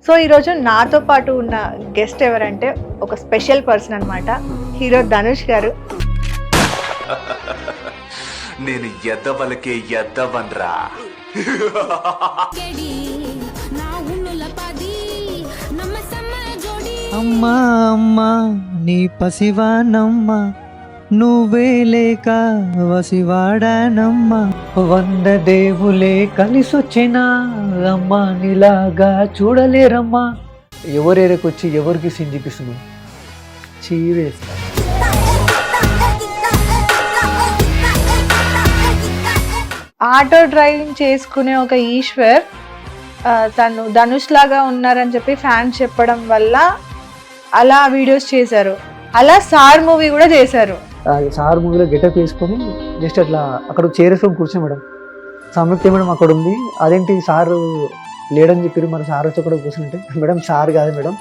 So ఈరోజు నాతో పాటు ఉన్న గెస్ట్ ఎవరంటే ఒక స్పెషల్ పర్సన్ అన్నమాట. హీరో ధనుష్ గారు. నేను ఎద్దవలకే ఎద్దవన్రా. అమ్మా అమ్మా నీ పసివానమ్మా నువ్వే లేక వసివాడానమ్మా 100 దేవులే కలిసొచ్చిన అమ్మా నీలాగా చూడలేరమ్మా. ఎవరేరకొచ్చి ఎవరికి సీన్ చూపిస్తున్నావు చీరేస్తా. ఆటో డ్రైవింగ్ చేసుకునే ఒక ఈశ్వర్ తను ధనుష్ లాగా ఉన్నారని చెప్పి ఫ్యాన్స్ చెప్పడం వల్ల అలా వీడియోస్ చేశారు. అలా సార్ మూవీ కూడా చేశారు. సార్ మూవీలో గెటప్ వేసుకొని జస్ట్ అట్లా అక్కడ చేరేసుకొని కూర్చో మేడం. సంయుక్త మేడం అక్కడ ఉంది, అదేంటి సారు లేడని చెప్పారు, మరి సార్ వచ్చి కూడా కూర్చుంటే మేడం సార్ కాదు మేడం.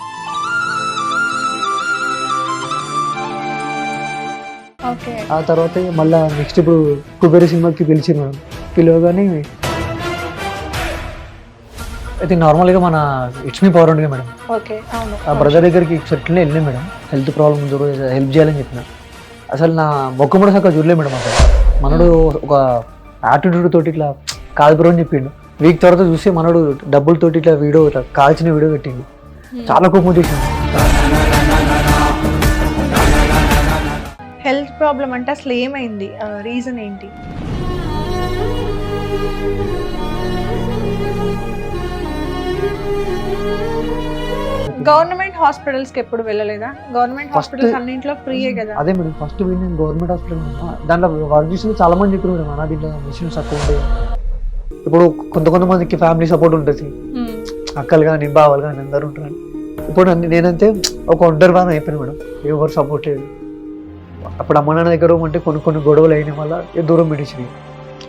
ఓకే. ఆ తర్వాత మళ్ళీ నెక్స్ట్ ఇప్పుడు కుబేరి సినిమాకి పిలిచి మేడం. పిలవగానే అయితే నార్మల్గా మన ఇట్స్ మీ పవర్ ఉండే మేడం. ఓకే, అవును. ఆ బ్రదర్ దగ్గరికి చెట్లనే వెళ్ళినా మేడం. హెల్త్ ప్రాబ్లమ్ హెల్ప్ చేయాలని చెప్పిన. అసలు నా మొక్క కూడా సక్క చూడలే మేడం. అసలు మనడు ఒక యాటిట్యూడ్ తోటి ఇట్లా కాదు బ్రో అని చెప్పిండు. వీక్ తర్వాత చూస్తే మనడు డబ్బులతోటి ఇట్లా వీడియో ఇట్లా కాల్చిన వీడియో పెట్టిండు. చాలా కోపం వచ్చేసింది. హెల్త్ ప్రాబ్లం అంటే అసలు ఏమైంది, రీజన్ ఏంటి? గవర్నమెంట్ హాస్పిటల్స్ కి ఎప్పుడు వెళ్ళలేదా? గవర్నమెంట్ హాస్పిటల్స్ అన్నింటిలో ఫ్రీయే కదా. అదే మేడం ఫస్ట్ నేను గవర్నమెంట్ హాస్పిటల్ దాంట్లో వర్క్ చేసిన చాలా మంది చెప్పారు మేడం, అన్న దీంట్లో మిషన్స్ తక్కువ ఉంటాయి. ఇప్పుడు కొంతమందికి ఫ్యామిలీ సపోర్ట్ ఉంటుంది, అక్కలు కానీ బావలు కానీ అందరూ ఉంటారు. ఇప్పుడు నేనంతే ఒక ఒంటరి బాగా అయిపోయాను మేడం, ఎవరు సపోర్ట్ లేదు. అప్పుడు అమ్మ నాన్న దగ్గర అంటే కొన్ని గొడవలు అయిన వల్ల దూరం పెట్టించింది.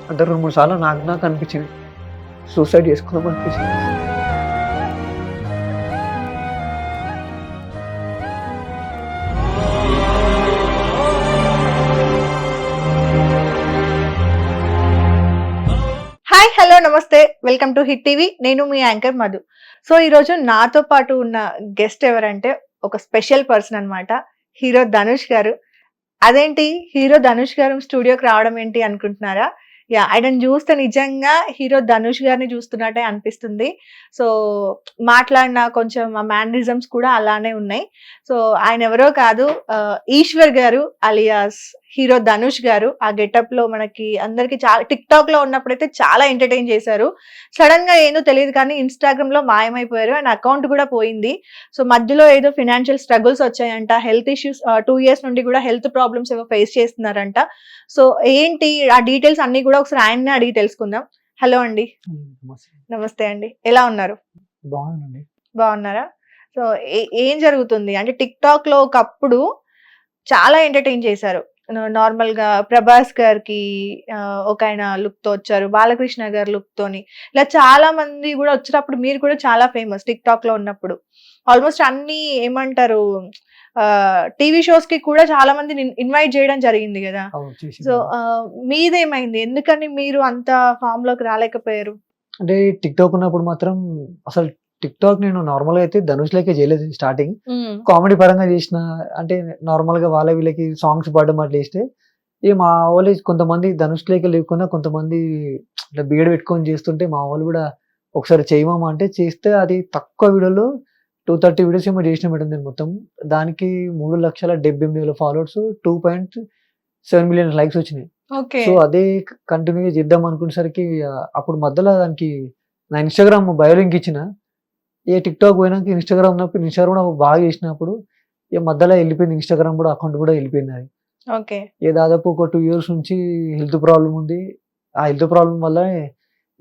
అంటే 2-3 సార్లు నాకు అనిపించింది సూసైడ్ చేసుకుందాం అనిపించింది. హాయ్, హలో, నమస్తే, వెల్కమ్ టు హిట్ టీవీ. నేను మీ యాంకర్ మధు. సో ఈరోజు నాతో పాటు ఉన్న గెస్ట్ ఎవరంటే ఒక స్పెషల్ పర్సన్ అన్నమాట. హీరో ధనుష్ గారు. అదేంటి హీరో ధనుష్ గారు స్టూడియోకి రావడం ఏంటి అనుకుంటున్నారా? ఆయనను చూస్తే నిజంగా హీరో ధనుష్ గారిని చూస్తున్నట్టే అనిపిస్తుంది. సో మాట్లాడిన కొంచెం ఆ మేనరిజమ్స్ కూడా అలానే ఉన్నాయి. సో ఆయన ఎవరో కాదు, ఈశ్వర్ గారు అలియాస్ హీరో ధనుష్ గారు. ఆ గెటప్ లో మనకి అందరికి చాలా టిక్ టాక్ లో ఉన్నప్పుడైతే చాలా ఎంటర్టైన్ చేశారు. సడన్ గా ఏందో తెలియదు కానీ ఇన్స్టాగ్రామ్ లో మాయమైపోయారు. ఆయన అకౌంట్ కూడా పోయింది. సో మధ్యలో ఏదో ఫినాన్షియల్ స్ట్రగుల్స్ వచ్చాయంట, హెల్త్ ఇష్యూస్ 2 years నుండి కూడా హెల్త్ ప్రాబ్లమ్స్ ఏవో ఫేస్ చేస్తున్నారంట. సో ఏంటి ఆ డీటెయిల్స్ అన్ని కూడా ఒకసారి ఆయన్నే అడిగి తెలుసుకుందాం. హలో అండి. నమస్తే అండి, ఎలా ఉన్నారు? బాగుందండి. బాగున్నారా? సో ఏం జరుగుతుంది అంటే టిక్ టాక్ లో ఒకప్పుడు చాలా ఎంటర్టైన్ చేశారు. నార్మల్ గా ప్రభాస్ గారికి ఒక ఆయన లుక్ తో వచ్చారు, బాలకృష్ణ గారి లుక్ తోని, ఇలా చాలా మంది కూడా వచ్చినప్పుడు మీరు కూడా చాలా ఫేమస్ టిక్ టాక్ లో ఉన్నప్పుడు. ఆల్మోస్ట్ అన్ని ఏమంటారు టీవీ షోస్ కి కూడా చాలా మందిని ఇన్వైట్ చేయడం జరిగింది కదా. సో మీదేమైంది, ఎందుకని మీరు అంత ఫామ్ లోకి రాలేకపోయారు? అంటే టిక్ టాక్ ఉన్నప్పుడు మాత్రం అసలు టిక్ టాక్ నేను నార్మల్ గా అయితే ధనుష్ లెక్క చేయలేదు. స్టార్టింగ్ కామెడీ పరంగా చేసిన, అంటే నార్మల్ గా వాళ్ళ వీళ్ళకి సాంగ్స్ పాడడం అట్లా చేస్తే మా వాళ్ళు కొంతమంది ధనుష్ లెక్క లేకుండా కొంతమంది ఇట్లా బీడ పెట్టుకొని చేస్తుంటే మా వాళ్ళు కూడా ఒకసారి చేయమా అంటే చేస్తే అది తక్కువ వీడియోలో 230 వీడియోస్ ఏమో చేసిన మేడం. నేను మొత్తం దానికి 3,78,000 ఫాలోవర్స్, 2.7 million లైక్స్ వచ్చినాయి. సో అదే కంటిన్యూగా చేద్దాం అనుకునేసరికి అప్పుడు మధ్యలో దానికి నా ఇన్స్టాగ్రామ్ బయో లింక్ ఇచ్చిన, ఏ టిక్ టాక్ పోయినాక ఇన్స్టాగ్రామ్ కూడా బాగా చేసినప్పుడు మధ్యలో వెళ్ళిపోయింది. ఇన్స్టాగ్రామ్ కూడా అకౌంట్ కూడా వెళ్ళిపోయింది. అది ఓకే. దాదాపు ఒక 2 years నుంచి హెల్త్ ప్రాబ్లం ఉంది. ఆ హెల్త్ ప్రాబ్లం వల్ల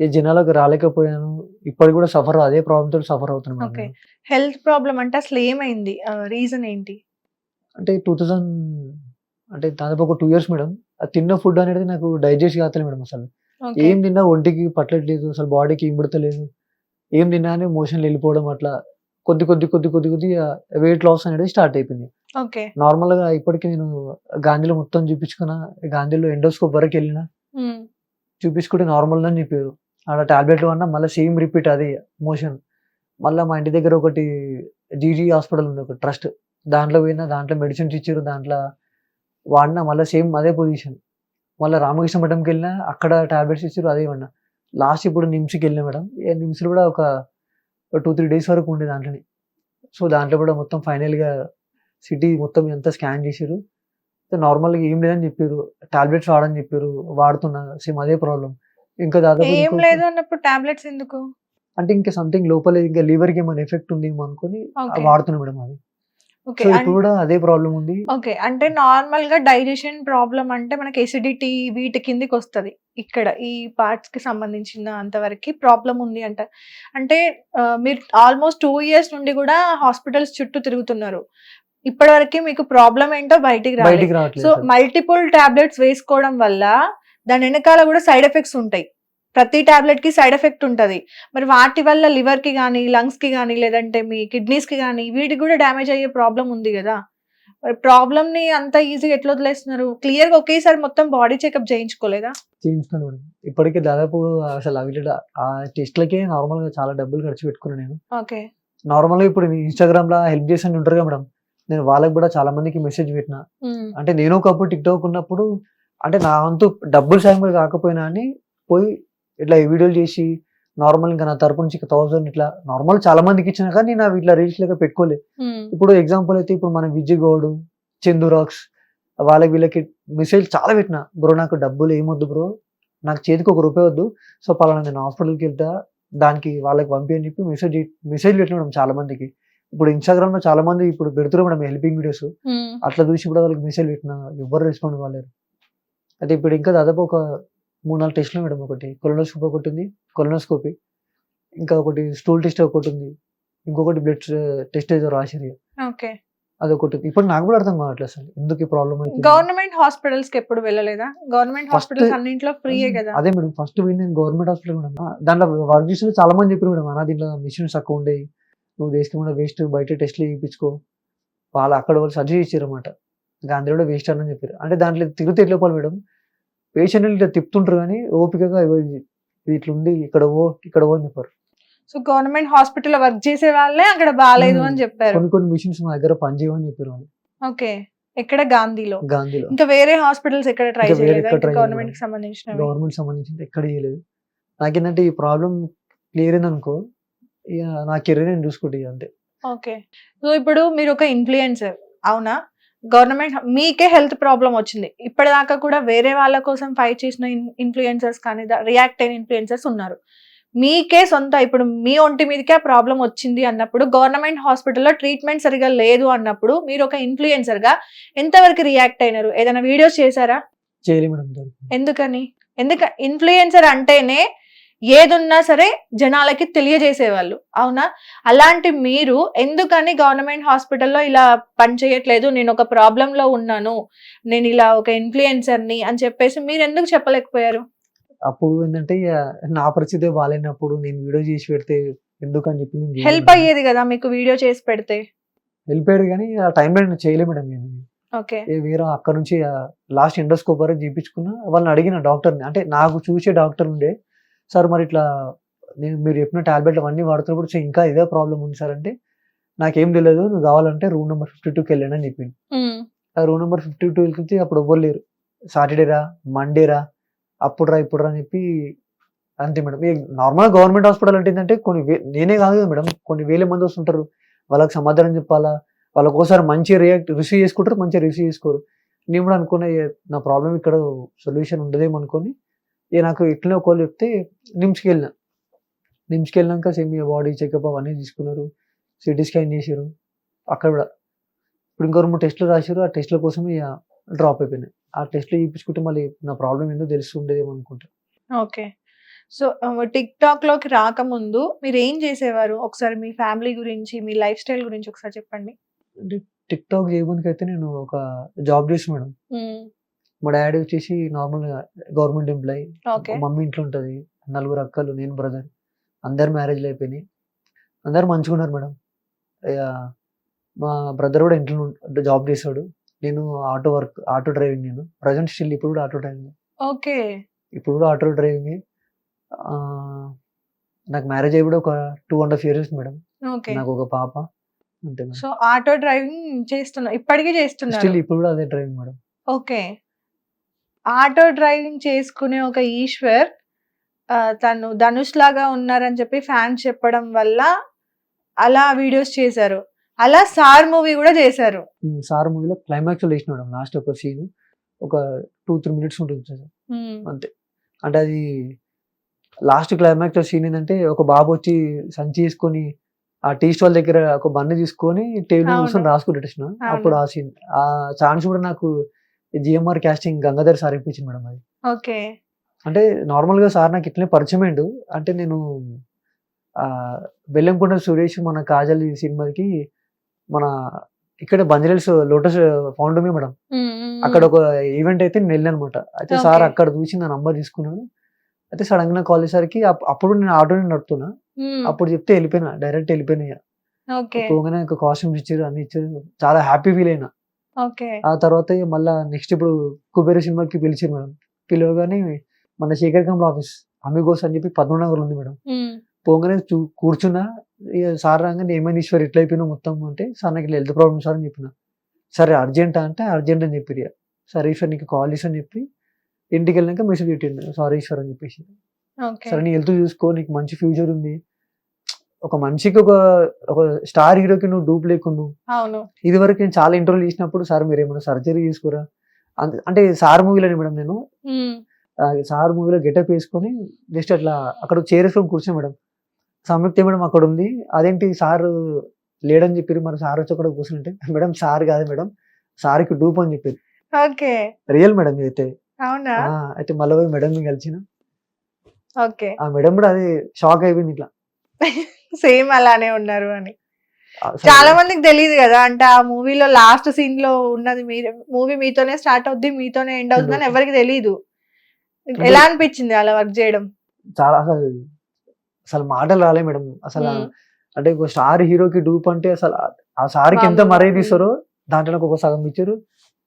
జనాలకు రాలేకపోయాను. ఇప్పటికి కూడా అదే ప్రాబ్లమ్ తోటి సఫర్ అవుతున్నాను. హెల్త్ ప్రాబ్లం అంటే అసలు ఏమైంది, రీజన్ ఏంటి? అంటే 2000 అంటే దాదాపు ఒక 2 years మేడం. తిన్న ఫుడ్ అనేది నాకు డైజెస్ట్ కావట్లేదు మేడం. అసలు ఏం తిన్నా ఒంటికి పట్టట్లేదు, అసలు బాడీకి ఇమ్మడతలేదు. ఏం తిన్నా అని మోషన్లు వెళ్ళిపోవడం, అట్లా కొద్ది వెయిట్ లాస్ అనేది స్టార్ట్ అయిపోయింది. నార్మల్ గా ఇప్పటికి నేను గాంధీలో మొత్తం చూపించుకున్నా, గాంధీలో ఎండోస్కోప్ వరకు వెళ్ళిన చూపించుకుంటే నార్మల్ అని చెప్పారు. ఆడ టాబ్లెట్లు అన్నా మళ్ళీ సేమ్ రిపీట్ అదే మోషన్. మళ్ళీ మా ఇంటి దగ్గర ఒకటి జీజీ హాస్పిటల్ ఉంది, ఒక ట్రస్ట్. దాంట్లో పోయినా, దాంట్లో మెడిసిన్స్ ఇచ్చారు, దాంట్లో వాడినా, మళ్ళీ సేమ్ అదే పొజిషన్. మళ్ళీ రామకృష్ణ మఠంకి వెళ్ళినా, అక్కడ టాబ్లెట్స్ ఇచ్చారు, అదే వాడినా. లాస్ట్ ఇప్పుడు నిమ్స్కి వెళ్ళినా మేడం. నిమ్స్లో కూడా ఒక 2-3 డేస్ వరకు ఉండే దాంట్లోనే. సో దాంట్లో కూడా మొత్తం ఫైనల్గా సిటీ మొత్తం ఎంత స్కాన్ చేసారు, నార్మల్గా ఏం లేదని చెప్పారు, టాబ్లెట్స్ వాడని చెప్పారు, వాడుతున్నా, సేమ్ అదే ప్రాబ్లం. ఇంకా దాదాపు ఏం లేదు అన్నప్పుడు టాబ్లెట్స్ ఎందుకు? అంటే ఇంకా సంథింగ్ లోపల ఇంకా లివర్కి ఏమైనా ఎఫెక్ట్ ఉందేమో అనుకుని ఓకే. వాడుతున్నా మేడం అది. ఓకే. సో ఇప్పుడు కూడా అదే ప్రాబ్లం ఉంది. ఓకే. అంటే నార్మల్‌గా డైజెషన్ ప్రాబ్లమ్ అంటే మనకి ఎసిడిటీ వీటి కిందకి వస్తది. ఇక్కడ ఈ పార్ట్స్‌కి సంబంధించిన అంతవరకి ప్రాబ్లమ్ ఉంది అంటారు. అంటే మీరు ఆల్మోస్ట్ 2 ఇయర్స్ నుండి కూడా హాస్పిటల్స్ చుట్టూ తిరుగుతున్నారు. ఇప్పటివరకి మీకు ప్రాబ్లమ్ ఏంటో బయటికి రాలేదు. బయటికి సో రావట్లేదు సార్. మల్టిపుల్ టాబ్లెట్స్ వేసుకోవడం వల్ల దాని వెనకాల కూడా సైడ్ ఎఫెక్ట్స్ ఉంటాయి. ప్రతి టాబ్లెట్ కి సైడ్ ఎఫెక్ట్ ఉంటది. మరి వాటి వల్ల లివర్ కి గానీ, లంగ్స్ కి గానీ, లేదంటే మీ కిడ్నీస్ కి గానీ వీటికి కూడా డ్యామేజ్ అయ్యే ప్రాబ్లమ్ ఉంది కదా. మరి ప్రాబ్లమ్ ని అంత ఈజీగా ఎట్లా వదిలేస్తున్నారు? క్లియర్ గా ఒకేసారి మొత్తం బాడీ చెకప్ చేయించుకోలేదా? చేయించుకున్నాను మేడం. ఇప్పటికే దాదాపు అసలు అవి ఆ టెస్ట్లకే నార్మల్గా చాలా డబ్బులు ఖర్చు పెట్టుకున్నాను నేను. ఓకే. నార్మల్గా ఇప్పుడు ఇన్స్టాగ్రామ్ లో హెల్ప్ చేసి ఉంటారు కదా మేడం, నేను వాళ్ళకి కూడా చాలా మందికి మెసేజ్ పెట్టిన. అంటే నేను ఒకప్పుడు టిక్టాక్ ఉన్నప్పుడు, అంటే నా వంతు డబ్బులు సాయం కాకపోయినా అని పోయి ఇట్లా వీడియోలు చేసి నార్మల్ ఇంకా నా తరపు నుంచి 1000 ఇట్లా నార్మల్ చాలా మందికి ఇచ్చిన, కానీ నేను అవి ఇట్లా రీల్స్ లెక్క పెట్టుకోలేదు. ఇప్పుడు ఎగ్జాంపుల్ అయితే ఇప్పుడు మన విజయగౌడ్, చందురాక్స్, వాళ్ళకి వీళ్ళకి మెసేజ్ చాలా పెట్టిన, బ్రో నాకు డబ్బులు ఏమొద్దు బ్రో, నాకు చేతికి ₹1 వద్దు, సో పలానా నేను హాస్పిటల్కి వెళ్తా, దానికి వాళ్ళకి పంపి అని చెప్పి మెసేజ్ పెట్టిన మేడం చాలా మందికి. ఇప్పుడు ఇన్స్టాగ్రామ్ లో చాలా మంది ఇప్పుడు పెడుతున్నారు మేడం హెల్పింగ్ వీడియోస్, అట్లా చూసి కూడా వాళ్ళకి మెసేజ్ పెట్టిన, ఎవరు రెస్పాండ్ కాలేరు. అయితే ఇప్పుడు ఇంకా దాదాపు ఒక 3-4 టెస్టులు మేడం. ఒకటి కొలనోస్కోపీ ఒకటి ఉంది, కొలనోస్కోపీ, ఇంకా ఒకటి స్టూల్ టెస్ట్ ఒకటి ఉంది, ఇంకొకటి బ్లడ్ టెస్ట్ ఏదో రాసిరి, ఓకే. అదొకటి. ఇప్పుడు నాకు కూడా అర్థం కావట్లేదు అసలు ఎందుకు ఈ ప్రాబ్లం అయితే. గవర్నమెంట్ హాస్పిటల్స్ కి ఎప్పుడు వెళ్ళలేదా? గవర్నమెంట్ First- హాస్పిటల్స్ అన్నింటిలో ఫ్రీయే కదా. అదే మేడం, ఫస్ట్ పోయింది నేను గవర్నమెంట్ హాస్పిటల్ మేడం. దాంట్లో వర్క్ చేసిన చాలా మంది చెప్పారు మేడం, అన్న దీంట్లో మిషన్స్ తక్కువ ఉండేవి, నువ్వు దేశం కూడా వేస్ట్, బయట టెస్ట్లు చేయించుకో, వాళ్ళు అక్కడ వాళ్ళు సజెస్ట్ చేశారు అనమాట. గాంధీ కూడా వేస్ట్ అని చెప్పారు. అంటే దాంట్లో తిరిగితే ఎట్లా పోవాలి మేడం, పేషెంట్ ఇట్లా తిప్పుతుంటారు కానీ ఓపికగా ఇట్లుండి ఇక్కడ ఓ అని చెప్పారు. సో గవర్నమెంట్ హాస్పిటల్ వర్క్ చేసే వాళ్ళే అక్కడ బాగాలేదు అని చెప్పారు. కొన్ని మిషన్స్ మా దగ్గర పనిచేయమని చెప్పారు వాళ్ళు. ఓకే. ఎక్కడ? గాంధీలో. గాంధీలో. ఇంకా వేరే హాస్పిటల్స్ ఎక్కడ ట్రై ఇంకా వేరే చేయలేదా? ఎక్కడ try గవర్నమెంట్ కి చేయలేదు. సంబంధించినవి. గవర్నమెంట్ సంబంధించింది ఎక్కడ చేయలేదు. నాకేంటంటే ఈ ప్రాబ్లం క్లియర్ అయింది అనుకో, ఇక నా కెరీర్ నేను చూసుకుంటే ఇక అంతే. ఓకే. సో ఇప్పుడు మీరు ఒక ఇన్ఫ్లుయెన్సర్, అవునా? గవర్నమెంట్ మీకే హెల్త్ ప్రాబ్లం వచ్చింది. ఇప్పటిదాకా కూడా వేరే వాళ్ళ కోసం ఫైట్ చేసిన ఇన్ఫ్లుయెన్సర్స్ కానీ రియాక్ట్ అయిన ఇన్ఫ్లుయెన్సర్స్ ఉన్నారు. మీకే సొంత ఇప్పుడు మీ ఒంటి మీదకే ప్రాబ్లం వచ్చింది అన్నప్పుడు, గవర్నమెంట్ హాస్పిటల్లో ట్రీట్మెంట్ సరిగా లేదు అన్నప్పుడు మీరు ఒక ఇన్ఫ్లుయెన్సర్ గా ఎంతవరకు రియాక్ట్ అయినారు? ఏదైనా వీడియోస్ చేశారా? చేయలే మేడం ఇంతవరకు. ఎందుకని? ఇన్ఫ్లుయెన్సర్ అంటేనే ఏదున్నా సరే జనాలకి తెలియజేసేవాళ్ళు, అవునా? అలాంటి మీరు ఎందుకని గవర్నమెంట్ హాస్పిటల్లో ఇలా పని చేయట్లేదు, నేను ఒక ప్రాబ్లం లో ఉన్నాను, నేను ఇలా ఒక ఇన్ఫ్లుయెన్సర్ని అని చెప్పేసి మీరు ఎందుకు చెప్పలేకపోయారు? అప్పుడు ఏంటంటే ఇక నా పరిస్థితి బాగాలేనప్పుడు నేను వీడియో చేసి పెడితే ఎందుకు అని చెప్పి నేను హెల్ప్ అయ్యేది కదా మీకు వీడియో చేసి పెడితే. హెల్ప్ అయ్యాడు, కానీ ఆ టైంలో నేను చేయలే మేడం. నేను ఓకే. వేరే అక్కడ నుంచి లాస్ట్ ఎండోస్కోప్ వరకు చేయించుకున్నా. వాళ్ళని అడిగిన డాక్టర్ని, అంటే నాకు చూసే డాక్టర్ ఉండే, సార్ మరి ఇట్లా మీరు చెప్పిన టాబ్లెట్లు అవన్నీ వాడుతున్నప్పుడు ఇంకా ఇదే ప్రాబ్లం ఉంది సార్ అంటే, నాకేం తెలియదు, నువ్వు కావాలంటే రూమ్ నెంబర్ 52కి వెళ్ళండి అని చెప్పింది. ఆ రూమ్ నెంబర్ 52 వెళ్తే అప్పుడు ఎవ్వరు లేరు, సాటర్డే రా, మండే రా, అప్పుడు రా ఇప్పుడు రా అని చెప్పి అంతే మేడం. నార్మల్ గవర్నమెంట్ హాస్పిటల్ అంటే ఏంటంటే నేనే కాదు కదా మేడం, కొన్ని వేల మంది వస్తుంటారు, వాళ్ళకి సమాధానం చెప్పాలా, వాళ్ళకి ఒకసారి మంచిగా రిసీవ్ చేసుకుంటారు, మంచిగా రిసీవ్ చేసుకోరు. నేను కూడా అనుకున్నా నా ప్రాబ్లం ఇక్కడ సొల్యూషన్ ఉండదేమో అనుకొని, నాకు ఇట్లనే ఒకళ్ళు చెప్తే నిమ్స్కి వెళ్ళినాక సేమ్ బాడీ చెకప్ అవన్నీ తీసుకున్నారు, సిటీ స్కాన్ చేశారు. అక్కడ కూడా ఇప్పుడు ఇంకో 2 టెస్టులు రాశారు. ఆ టెస్టుల కోసం ఇక డ్రాప్ అయిపోయినాయి. ఆ టెస్టులు చూపించుకుంటే మళ్ళీ నా ప్రాబ్లం ఏందో తెలుస్తుండేదేమో అనుకుంటా. ఓకే. సో టిక్ టాక్ లోకి రాకముందు మీరు ఏం చేసేవారు? ఒకసారి మీ ఫ్యామిలీ గురించి, మీ లైఫ్ స్టైల్ గురించి ఒకసారి చెప్పండి. అంటే టిక్ టాక్ చేయడానికి నేను ఒక జాబ్ చేసి మేడం. మా డాడీ వచ్చేసి normal government employee, okay. Mummy ఇంట్లో ఉంటది, 4 అక్కలు, నేను బ్రదర్, అందరు మ్యారేజ్లు అయిపోయినాయి, అందరు మంచిగా ఉన్నారు మేడం. ఇక మా బ్రదర్ కూడా ఇంట్లో జాబ్ చేశాడు, నేను ఆటో డ్రైవింగ్, నేను ప్రజెంట్ స్టిల్ ఇప్పుడు కూడా ఆటో డ్రైవింగ్. ఓకే. ఇప్పుడు కూడా ఆటో డ్రైవింగ్. నాకు మ్యారేజ్ అయ్యి కూడా ఒక 2.5 years మేడం. ఓకే. నాకు ఒక పాప అంతే మేడం. సో ఆటో డ్రైవింగ్ చేస్తున్నారు, ఇప్పటికీ చేస్తున్నారు. స్టిల్ ఇప్పుడు కూడా అదే driving madam. Okay. Auto driving చేసుకునే ఒక ఈశ్వర్ తను ధనుష్ లాగా ఉన్నారని చెప్పి ఫ్యాన్స్ చెప్పడం వల్ల అలా వీడియోస్ చేశారు. అలా సార్ మూవీ కూడా చేశారు. సార్ మూవీలో క్లైమాక్స్ వేసిన మేడం లాస్ట్ ఒక సీన్ ఒక 2-3 minutes ఉంటుంది సార్ అంతే. అంటే అది లాస్ట్ క్లైమాక్స్ సీన్ ఏంటంటే ఒక బాబు వచ్చి సంచి తీసుకొని ఆ టీ స్టాల్ దగ్గర ఒక బన్ను తీసుకొని టేబుల్ అవును. కూర్చొని రాసుకుంటేసిన అవును. అప్పుడు ఆ సీన్ ఆ ఛాన్స్ కూడా నాకు జిఎంఆర్ కాస్టింగ్ గంగాధర్ సార్ ఇప్పించింది మేడం. అది ఓకే. అంటే నార్మల్ గా సార్ నాకు ఇట్లనే పరిచయం అయిండు. అంటే నేను బెల్లంకొండ సురేష్ మన కాజల్ ఈ సినిమాకి మన ఇక్కడ బంజరల్స్ లోటస్ ఫౌండ్ మీ మేడం అక్కడ ఒక ఈవెంట్ అయితే నేను వెళ్ళాను అనమాట. అయితే సార్ Okay. అక్కడ చూసి నా నంబర్ తీసుకున్నాను. అయితే సడన్ గా కాల్ చేసరికి అప్పుడు నేను ఆటో నడుపుతున్నా. అప్పుడు చెప్తే వెళ్ళిపోయినా, డైరెక్ట్ వెళ్ళిపోయినా. ఓకే. పోగానే ఒక కాస్ట్యూమ్స్ ఇచ్చారు, అన్ని ఇచ్చారు, చాలా హ్యాపీ ఫీల్ అయినా. ఓకే. ఆ తర్వాత ఇక మళ్ళా నెక్స్ట్ ఇప్పుడు కుబేర సినిమాకి పిలిచారు మేడం. పిలవగానే మన శేఖర్ కమల ఆఫీస్ అమిగోస్ అని చెప్పి 13 ఉంది మేడం. పోగానే కూర్చున్నా. ఇక సార్ రాగానే ఏమైంది ఈశ్వర్ ఇట్లా అయిపోయినా మొత్తం అంటే, సార్ నాకు ఇట్లా హెల్త్ ప్రాబ్లమ్ సార్ అని చెప్పిన. సరే అర్జెంటా అంటే అర్జెంట్ అని చెప్పి సరే ఈశ్వర్ నీకు కాల్ చేసి అని చెప్పి ఇంటికి వెళ్ళాక మెసేజ్ పెట్టిండు సారీ ఈశ్వర్ అని చెప్పేసి. ఓకే. సరే నీ హెల్త్ చూసుకో, నీకు మంచి ఫ్యూచర్ ఉంది. ఒక మనిషికి ఒక స్టార్ హీరోకి నువ్వు డూప్ లేకున్నావు. అవును. ఇది వరకు నేను చాలా ఇంటర్వ్యూలు చేసినప్పుడు సార్ మీరు ఏమైనా సర్జరీ చేసుకోరా అంటే సార్ మూవీలోనే మేడం నేను సార్ మూవీలో గెటప్ వేసుకొని జస్ట్ అట్లా అక్కడ చేరేసుకొని కూర్చున్నా మేడం. సంయుక్త మేడం అక్కడ ఉంది, అదేంటి సార్ లేడని చెప్పారు, మరి సార్ వచ్చి అక్కడ కూర్చుంటే మేడం సార్ కాదు మేడం, సార్కి డూప్ అని చెప్పారు. ఓకే. రియల్ మేడం అయితే. అవునా? అయితే మళ్ళీ పోయి మేడం కలిసిన. ఓకే. ఆ మేడం కూడా అది షాక్ అయిపోయింది ఇట్లా. సేమ్ అలానే ఉన్నారు అని. అసలు చాలా మందికి తెలియదు కదా, అంటే ఆ మూవీలో లాస్ట్ సీన్ లో ఉన్నది మీరు, మూవీ మీతోనే స్టార్ట్ అవుద్ది మీతోనే ఎండ్ అవుతుంది అని ఎవరికి తెలియదు. ఎలా అనిపించింది అలా వర్క్ చేయడం? చాలా అసలు మాటలు రాలే మేడం. అసలు అంటే ఒక స్టార్ హీరోకి డూప్ అంటే అసలు ఆ సార్కి ఎంత మర్యాద ఇస్తారో దాంట్లో నాకు ఒక సగం ఇచ్చారు.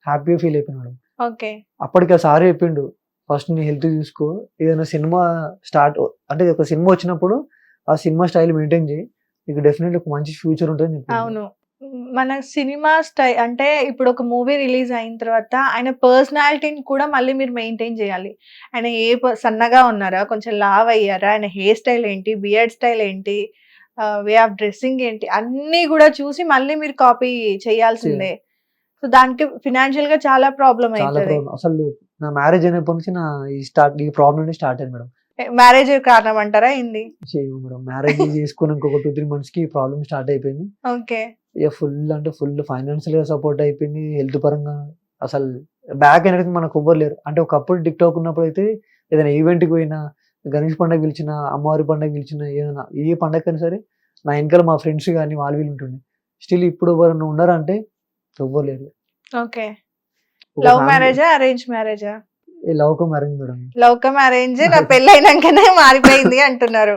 హ్యాపీగా ఫీల్ అయిపోయింది మేడం. ఓకే. అప్పటికి ఆ సార్ చెప్పిండు ఫస్ట్ నీ హెల్త్ చూసుకో, ఏదైనా సినిమా స్టార్ట్ అంటే ఒక సినిమా వచ్చినప్పుడు ఆ సినిమా స్టైల్ మెయింటైన్ చేయి, నీకు డెఫినెట్లీ ఒక మంచి ఫ్యూచర్ ఉంటుంది చెప్పిండు. అవును. మన సినిమా స్టైల్ అంటే ఇప్పుడు ఒక మూవీ రిలీజ్ అయిన తర్వాత ఆయన పర్సనాలిటీని కూడా మళ్ళీ మీరు మెయింటైన్ చేయాలి. ఆయన సన్నగా ఉన్నారా, కొంచెం లావ్ అయ్యారా, ఆయన హెయిర్ స్టైల్ ఏంటి, బియర్డ్ స్టైల్ ఏంటి, వే ఆఫ్ డ్రెస్సింగ్ ఏంటి, అన్నీ కూడా చూసి మళ్ళీ మీరు కాపీ చేయాల్సిందే. సో దానికి ఫినాన్షియల్ గా చాలా ప్రాబ్లం చాలా అవుతుంది. ప్రాబ్లం. అసలు నా మ్యారేజ్ అయినప్పటి నుంచి నా ఈ ప్రాబ్లం స్టార్ట్ అయింది మేడం. మ్యారేజ్ కారణం అంటారా ఏంది? చేయము మేడం. మ్యారేజ్ చేసుకుని ఇంకొక 2-3 months కి ప్రాబ్లమ్ స్టార్ట్ అయిపోయింది. ఓకే. ఇక ఫుల్ ఫైనాన్షియల్ గా సపోర్ట్ అయిపోయింది, హెల్త్ పరంగా అసలు బ్యాక్ అనేది మనకు ఎవ్వరు లేరు. అంటే ఒకప్పుడు టిక్టాక్ ఉన్నప్పుడు అయితే ఏదైనా ఈవెంట్కి పోయినా, గణేష్ పండుగ పిలిచినా, అమ్మవారి పండుగ పిలిచినా, ఏదైనా ఏ పండగకైనా సరే నా వెనకాల మా ఫ్రెండ్స్ కానీ వాళ్ళు వీళ్ళు ఉంటుండే. స్టిల్ ఇప్పుడు ఎవరైనా ఉన్నారంటే ఎవ్వరు లేరు. ఓకే. లవ్ మ్యారేజా అరేంజ్ మ్యారేజా? Love come arrange madam. Love come arrange, నా పెళ్ళైనాకనే మారిపోయింది అంటున్నారు.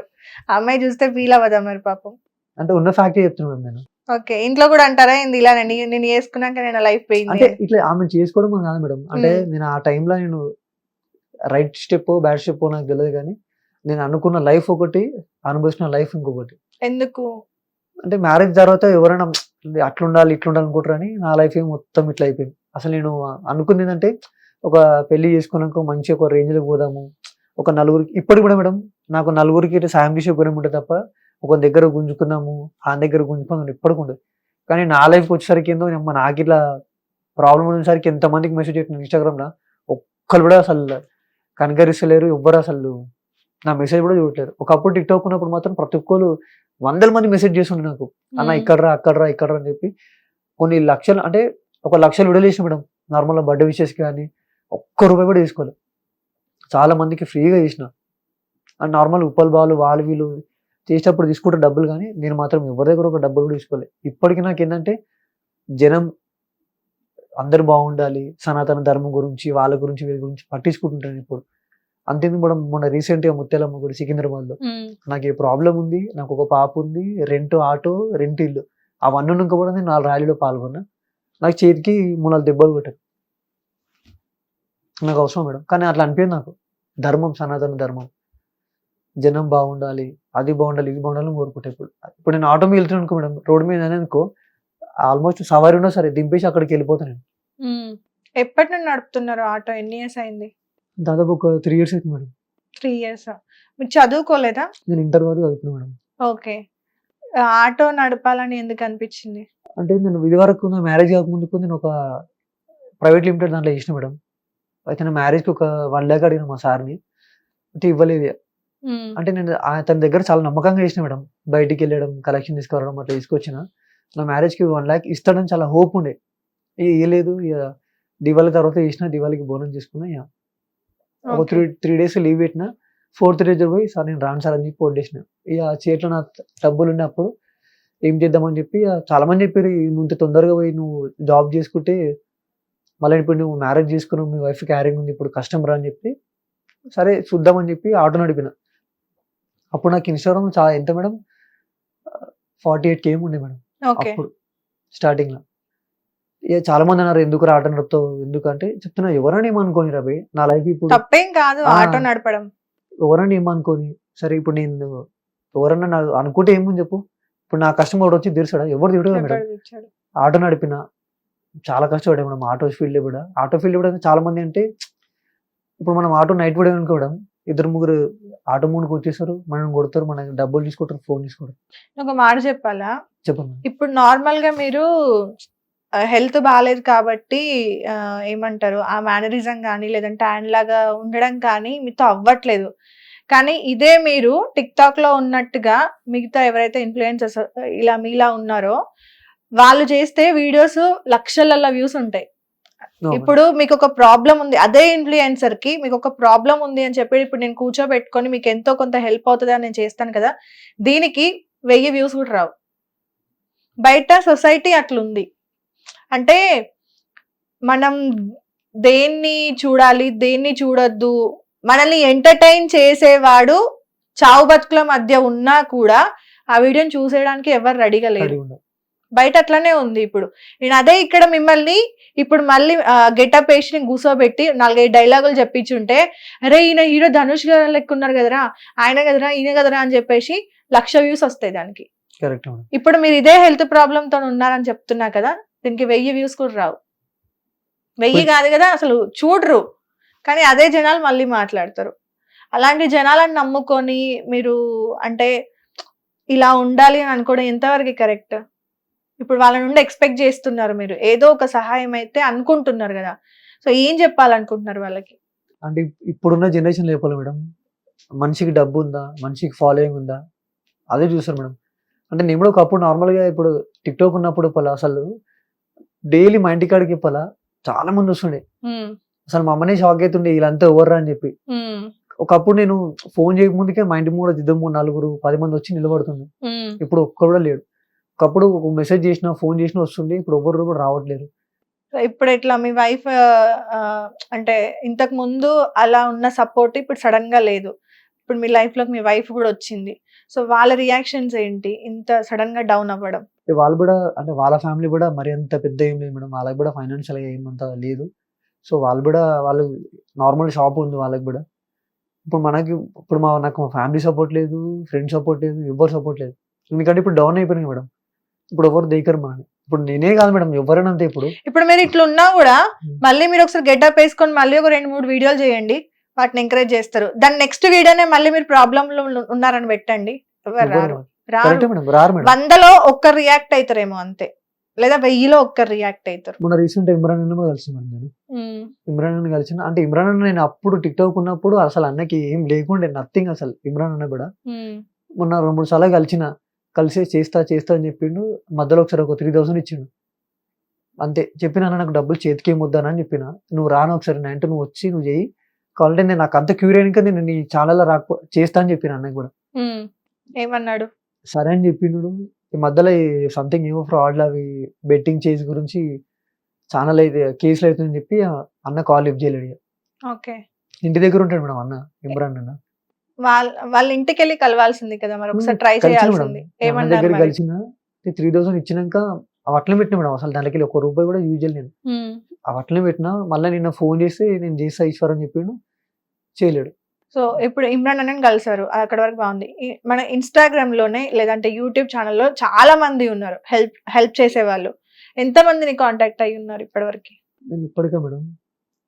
ఆ అమ్మాయి చూస్తే ఫీల్ అవ్వదా మరి పాపం? అంటే ఉన్న ఫ్యాక్టరీ చెప్తున్నాను నేను. ఓకే. ఇంట్లో కూడా అంటారా ఏంది ఇలా నేను చేసుకున్నాక నేను లైఫ్ పోయింది అంటే అని? ఇట్లా ఆమె చేసుకోవడం కాదు మేడం. అంటే నేను ఆ టైంలో నేను రైట్ స్టెప్ బ్యాడ్ స్టెప్ నాకు తెలియదు, కానీ నేను అనుకున్న లైఫ్ ఒకటి, అనుభవించిన లైఫ్ ఇంకొకటి. ఎందుకు? అంటే మ్యారేజ్ తర్వాత ఎవరైనా అట్లుండాలి ఇట్లుండాలి అనుకుంటారు, అని నా లైఫ్ మొత్తం ఇట్లా అయిపోయింది. అసలు నేను అనుకుంది ఏంటంటే ఒక పెళ్లి చేసుకున్నాక మంచి ఒక రేంజ్ లో పోదాము, ఒక నలుగురికి, ఇప్పటికి కూడా మేడం నాకు నలుగురికి సాయం చేసే గుణం ఉంటుంది తప్ప ఒక దగ్గర గుంజుకున్నాము ఆ దగ్గర గుంజుకున్నాము ఇప్పటికి ఉండదు. కానీ నా లైఫ్కి వచ్చేసరికి ఏందో నాకు ఇట్లా ప్రాబ్లం వచ్చేసరికి ఎంతమందికి మెసేజ్ పెట్టిన ఇన్స్టాగ్రామ్లో ఒక్కరు కూడా అసలు కనకరిస్తలేరు, ఎవ్వరు అసలు నా మెసేజ్ కూడా చూడట్లేరు. ఒకప్పుడు టిక్టాక్ ఉన్నప్పుడు మాత్రం ప్రతి ఒక్కరు 100 మంది మెసేజ్ చేస్తుండే నాకు, అన్న ఇక్కడరా అక్కడరా ఇక్కడరా అని చెప్పి. కొన్ని లక్షలు అంటే 1 లక్షలు విడుదల చేసిన మేడం నార్మల్గా బర్త్డే విషెస్ కానీ ₹1 కూడా తీసుకోలేదు. చాలా మందికి ఫ్రీగా చేసిన. అండ్ నార్మల్ ఉప్పల్ బాలు వాళ్ళు వీళ్ళు చేసేటప్పుడు తీసుకుంటే డబ్బులు, కానీ నేను మాత్రం ఎవరి దగ్గర ఒక డబ్బులు కూడా తీసుకోలేదు. ఇప్పటికీ నాకు ఏంటంటే జనం అందరు బాగుండాలి, సనాతన ధర్మం గురించి వాళ్ళ గురించి వీళ్ళ గురించి పట్టించుకుంటుంటాను ఇప్పుడు. అంతేందుకు కూడా మొన్న రీసెంట్ గా ముత్యాలమ్మ గుడి సికింద్రాబాద్ లో నాకు ఏ ప్రాబ్లం ఉంది, నాకు ఒక పాప ఉంది, రెంట్ ఆటో, రెంట్ ఇల్లు, అవన్నీ ఉన్నాక కూడా నేను 4 ర్యాలీలో పాల్గొన్నా. నాకు చేతికి 3 దెబ్బలు కొట్టారు. నాకు అవసరం మేడం, కానీ అట్లా అనిపించింది నాకు ధర్మం, సనాతన ధర్మం. జనం బాగుండాలి, అది బాగుండాలి, ఇది బాగుండాలని కోరుకుంటా. ఇప్పుడు నేను ఆటో మీద వెళ్తున్నాను అనుకో మేడం, రోడ్ మీద అనుకో, ఆల్మోస్ట్ సవారి ఉన్నా సరే దింపేసి అక్కడికి వెళ్ళిపోతాను. ఎప్పటి నుండి నడుపుతున్నారు ఆటో? ఎన్ని ఇయర్స్ అయింది? దాదాపు ఒక 3 years అవుతుంది మేడం. 3 years. మీరు చదువుకోలేదా? నేను ఇంటర్ వరకు చదువుకున్నాను మేడం. ఓకే. ఆటో నడపాలని ఎందుకు అనిపించింది? అంటే నేను ఇది వరకు నా మ్యారేజ్ కాకముందుకు నేను ఒక ప్రైవేట్ లిమిటెడ్ దాంట్లో చేసిన మేడం. అయితే నా మ్యారేజ్కి ఒక 1 lakh అడిగిన మా సార్ని, అంటే ఇవ్వలేదు. అంటే నేను తన దగ్గర చాలా నమ్మకంగా చేసిన మేడం. బయటికి వెళ్ళడం, కలెక్షన్ తీసుకురావడం అట్లా తీసుకొచ్చిన. నా మ్యారేజ్కి 1 lakh ఇస్తాడని చాలా హోప్ ఉండే. ఇవ్వలేదు. ఇక దివాళి తర్వాత చేసిన, దివాళికి బోనం చేసుకున్నా. ఇక ఒక 3 days లీవ్ పెట్టిన. 4th day పోయి సార్ నేను రాను సార్ అని చెప్పి వదిలేసిన. ఇక చేతిలో నా డబ్బులు ఉన్నప్పుడు ఏం చేద్దామని చెప్పి చాలా మంది చెప్పారు, నువ్వు ఇంత తొందరగా పోయి నువ్వు జాబ్ చేసుకుంటే మళ్ళీ ఇప్పుడు నువ్వు మ్యారేజ్ చేసుకున్నావు, మీ వైఫ్ క్యారింగ్ ఉంది, ఇప్పుడు కష్టం రా అని చెప్పి, సరే చూద్దామని చెప్పి ఆటో నడిపిన. అప్పుడు నాకు ఇన్స్టాగ్రామ్ చాలా ఎంత మేడం 48K ఉండే మేడం అప్పుడు స్టార్టింగ్ లో. ఇక చాలా మంది అన్నారు ఎందుకు ఆటో నడుపుతావు, ఎందుకంటే చెప్తున్నా ఎవరైనా ఏమనుకోని రవి, నా లైఫ్ ఇప్పుడు తప్పేం కాదు ఆటో నడపడం. ఎవరైనా ఏమనుకోని, సరే ఇప్పుడు నేను ఎవరన్నా అనుకుంటే ఏముంది చెప్పు, ఇప్పుడు నా కస్టమర్ వచ్చి తీర్చాడా, ఎవరు తిడతారు మేడం. ఆటో నడిపిన చాలా కష్టపడే మేడం. ఆటో ఫీల్డ్ కూడా చాలా మంది అంటే ఇప్పుడు మనం ఆటో నైట్ పడే అనుకోవడం, 2-3 ఆటో ముందుకు వచ్చేసారు, మనం కొడతారు, మన డబ్బులు తీసుకుంటారు, ఫోన్ తీసుకుంటారు. ఒక మాట చెప్పాలా? చెప్పండి. ఇప్పుడు నార్మల్ గా మీరు హెల్త్ బాగాలేదు కాబట్టి ఏమంటారు ఆ మేనరిజం కానీ లేదంటే ఆయన లాగా ఉండడం కానీ మీతో అవ్వట్లేదు. కానీ ఇదే మీరు టిక్ టాక్ లో ఉన్నట్టుగా మిగతా ఎవరైతే ఇన్ఫ్లుయెన్సర్స్ ఇలా మీలా ఉన్నారో వాళ్ళు చేస్తే వీడియోస్ లక్షల వ్యూస్ ఉంటాయి. ఇప్పుడు మీకు ఒక ప్రాబ్లం ఉంది, అదే ఇన్ఫ్లుయెన్సర్ కి మీకు ఒక ప్రాబ్లం ఉంది అని చెప్పి ఇప్పుడు నేను కూర్చోబెట్టుకొని మీకు ఎంతో కొంత హెల్ప్ అవుతుంది అని నేను చేస్తాను కదా, దీనికి 1000 వ్యూస్ కూడా రావు. బయట సొసైటీ అట్లుంది. అంటే మనం దేన్ని చూడాలి, దేన్ని చూడొద్దు, మనల్ని ఎంటర్టైన్ చేసేవాడు చావు బతుకుల మధ్య ఉన్నా కూడా ఆ వీడియోని చూసేయడానికి ఎవరు రెడీగా లేరు. బయట అట్లనే ఉంది. ఇప్పుడు నేను అదే ఇక్కడ మిమ్మల్ని ఇప్పుడు మళ్ళీ గెటప్ వేసి కూర్చోబెట్టి 4-5 డైలాగులు చెప్పించుంటే, అరే ఈయన హీరో ధనుష్ గారు లెక్క ఉన్నారు కదరా, ఆయన కదరా, ఈయన కదరా అని చెప్పేసి 1,00,000 వ్యూస్ వస్తాయి దానికి. ఇప్పుడు మీరు ఇదే హెల్త్ ప్రాబ్లమ్ తో ఉన్నారని చెప్తున్నా కదా, దీనికి 1000 వ్యూస్ కూడా రావు. 1000 కాదు కదా, అసలు చూడరు. కానీ అదే జనాలు మళ్ళీ మాట్లాడతారు. అలాంటి జనాలను నమ్ముకొని మీరు అంటే ఇలా ఉండాలి అని అనుకోవడం ఎంతవరకు కరెక్ట్? ఇప్పుడు వాళ్ళ నుండి ఎక్స్పెక్ట్ చేస్తున్నారు, మీరు ఏదో ఒక సహాయం అయితే అనుకుంటున్నారు కదా, సో ఏం చెప్పాలనుకుంటున్నారు వాళ్ళకి? అంటే ఇప్పుడున్న జనరేషన్ లేపాలి మేడం, మనిషికి డబ్బు ఉందా, మనిషికి ఫాలోయింగ్ ఉందా, అదే చూస్తారు మేడం. అంటే నేను కూడా ఒకప్పుడు నార్మల్గా ఇప్పుడు టిక్ టాక్ ఉన్నప్పుడు అసలు డైలీ మా ఇంటి కాడికి చాలా మంది వస్తుండే. అసలు మా అమ్మనే షాక్ అవుతుండే, వీళ్ళంతా ఎవర్రా అని చెప్పి. ఒకప్పుడు నేను ఫోన్ చేయకముందుకే మా ఇంటి కూడా 2-3-4-10 మంది వచ్చి నిలబడుతుండే. ఇప్పుడు ఒక్కరు కూడా లేడు. ఒకప్పుడు మెసేజ్ చేసినా, ఫోన్ చేసినా వస్తుండే, ఇప్పుడు ఎవరు కూడా రావట్లేదు. ఇప్పుడు ఎట్లా మీ వైఫ్ అంటే ఇంతకు ముందు అలా ఉన్న సపోర్ట్ ఇప్పుడు సడన్ గా లేదు, ఇప్పుడు మీ లైఫ్ లోకి మీ వైఫ్ కూడా వచ్చింది, సో వాళ్ళ రియాక్షన్స్ ఏంటి ఇంత సడన్ గా డౌన్ అవ్వడం? వాళ్ళు కూడా అంటే వాళ్ళ ఫ్యామిలీ కూడా మరి అంత పెద్ద ఏం లేదు మేడం, వాళ్ళకి కూడా ఫైనాన్షియల్ గా ఏమంత లేదు. సో వాళ్ళు నార్మల్ షాప్ ఉంది వాళ్ళకి కూడా. ఇప్పుడు నాకు మా ఫ్యామిలీ సపోర్ట్ లేదు, ఫ్రెండ్ సపోర్ట్ లేదు, ఎవరు సపోర్ట్ లేదు. ఎందుకంటే ఇప్పుడు డౌన్ అయిపోయినాయి మేడం, ఇప్పుడు ఎవరు దగ్గర మనని. ఇప్పుడు నేనే కాదు మేడం, ఎవరైనా అంతే. ఇప్పుడు మీరు ఇట్లా ఉన్నా కూడా మళ్ళీ మీరు ఒకసారి గెటప్ వేసుకొని మళ్ళీ ఒక 2-3 వీడియోలు చేయండి, వాటిని ఎంకరేజ్ చేస్తారు. దాని నెక్స్ట్ వీడియోనే మళ్ళీ మీరు ప్రాబ్లమ్ లో ఉన్నారని పెట్టండి, రారు. 100లో ఒక్కరు రియాక్ట్ అవుతారేమో అంతే, లేదా 1000లో ఒక్కరు రియాక్ట్ అవుతారు. మొన్న రీసెంట్ ఇమ్రాన్ అన్న కలిసి నేను ఇమ్రాన్ అన్న కలిసిన. అంటే ఇమ్రాన్ అన్న నేను అప్పుడు టిక్ టాక్ ఉన్నప్పుడు అసలు అన్నకి ఏం లేకుండే, నథింగ్ అసలు. ఇమ్రాన్ అన్న కూడా మొన్న 2-3 సార్లు కలిసి చేస్తా అని చెప్పిండు. మధ్యలో ఒకసారి ఒక 3000 ఇచ్చిండు అంతే. చెప్పిన నాకు డబ్బులు చేతికి ఏమొద్దానని అని చెప్పిన, నువ్వు రాను ఒకసారి నా ఇంటి, నువ్వు వచ్చి నువ్వు చేయి, కావాలంటే నేను నాకు అంత క్యూర్ అయినాక నేను నీ ఛానల్లో చేస్తా అని చెప్పిన అన్నకి కూడా. ఏమన్నాడు? సరే అని చెప్పిండు. ఈ మధ్యలో సంథింగ్ ఏమో ఫ్రాడ్ అవి బెట్టింగ్ చేసి గురించి ఛానల్ అయితే కేసులు అవుతుందని చెప్పి అన్న కాల్ లిఫ్ట్ చేయలేడు. ఇంటి దగ్గర ఉంటాడు మేడం అన్న, ఇమ్రాన్ అన్న. వాళ్ళ ఇంటికి వెళ్ళి కలవాల్సింది కదా, మరి ఒకసారి ట్రై చేయాల్సింది. దగ్గర కలిసిన 3000 ఇచ్చినాక అట్లనే పెట్టిన మేడం, అసలు దానికి ₹1 కూడా యూజ్ చేయలేదు. అట్లనే పెట్టినా. మళ్ళీ నిన్న ఫోన్ చేసి నేను చేస్తా ఈశ్వర్ అని చెప్పిండు, చేయలేడు. సో ఇప్పుడు ఇమ్రాన్ అన్నని కలిసారు, అక్కడ వరకు బాగుంది. మన ఇన్స్టాగ్రామ్ లోనే లేదంటే యూట్యూబ్ ఛానల్లో చాలా మంది ఉన్నారు హెల్ప్ చేసే వాళ్ళు. ఎంత మందిని కాంటాక్ట్ అయ్యి ఉన్నారు ఇప్పటివరకు? నేను ఇప్పటికే మేడం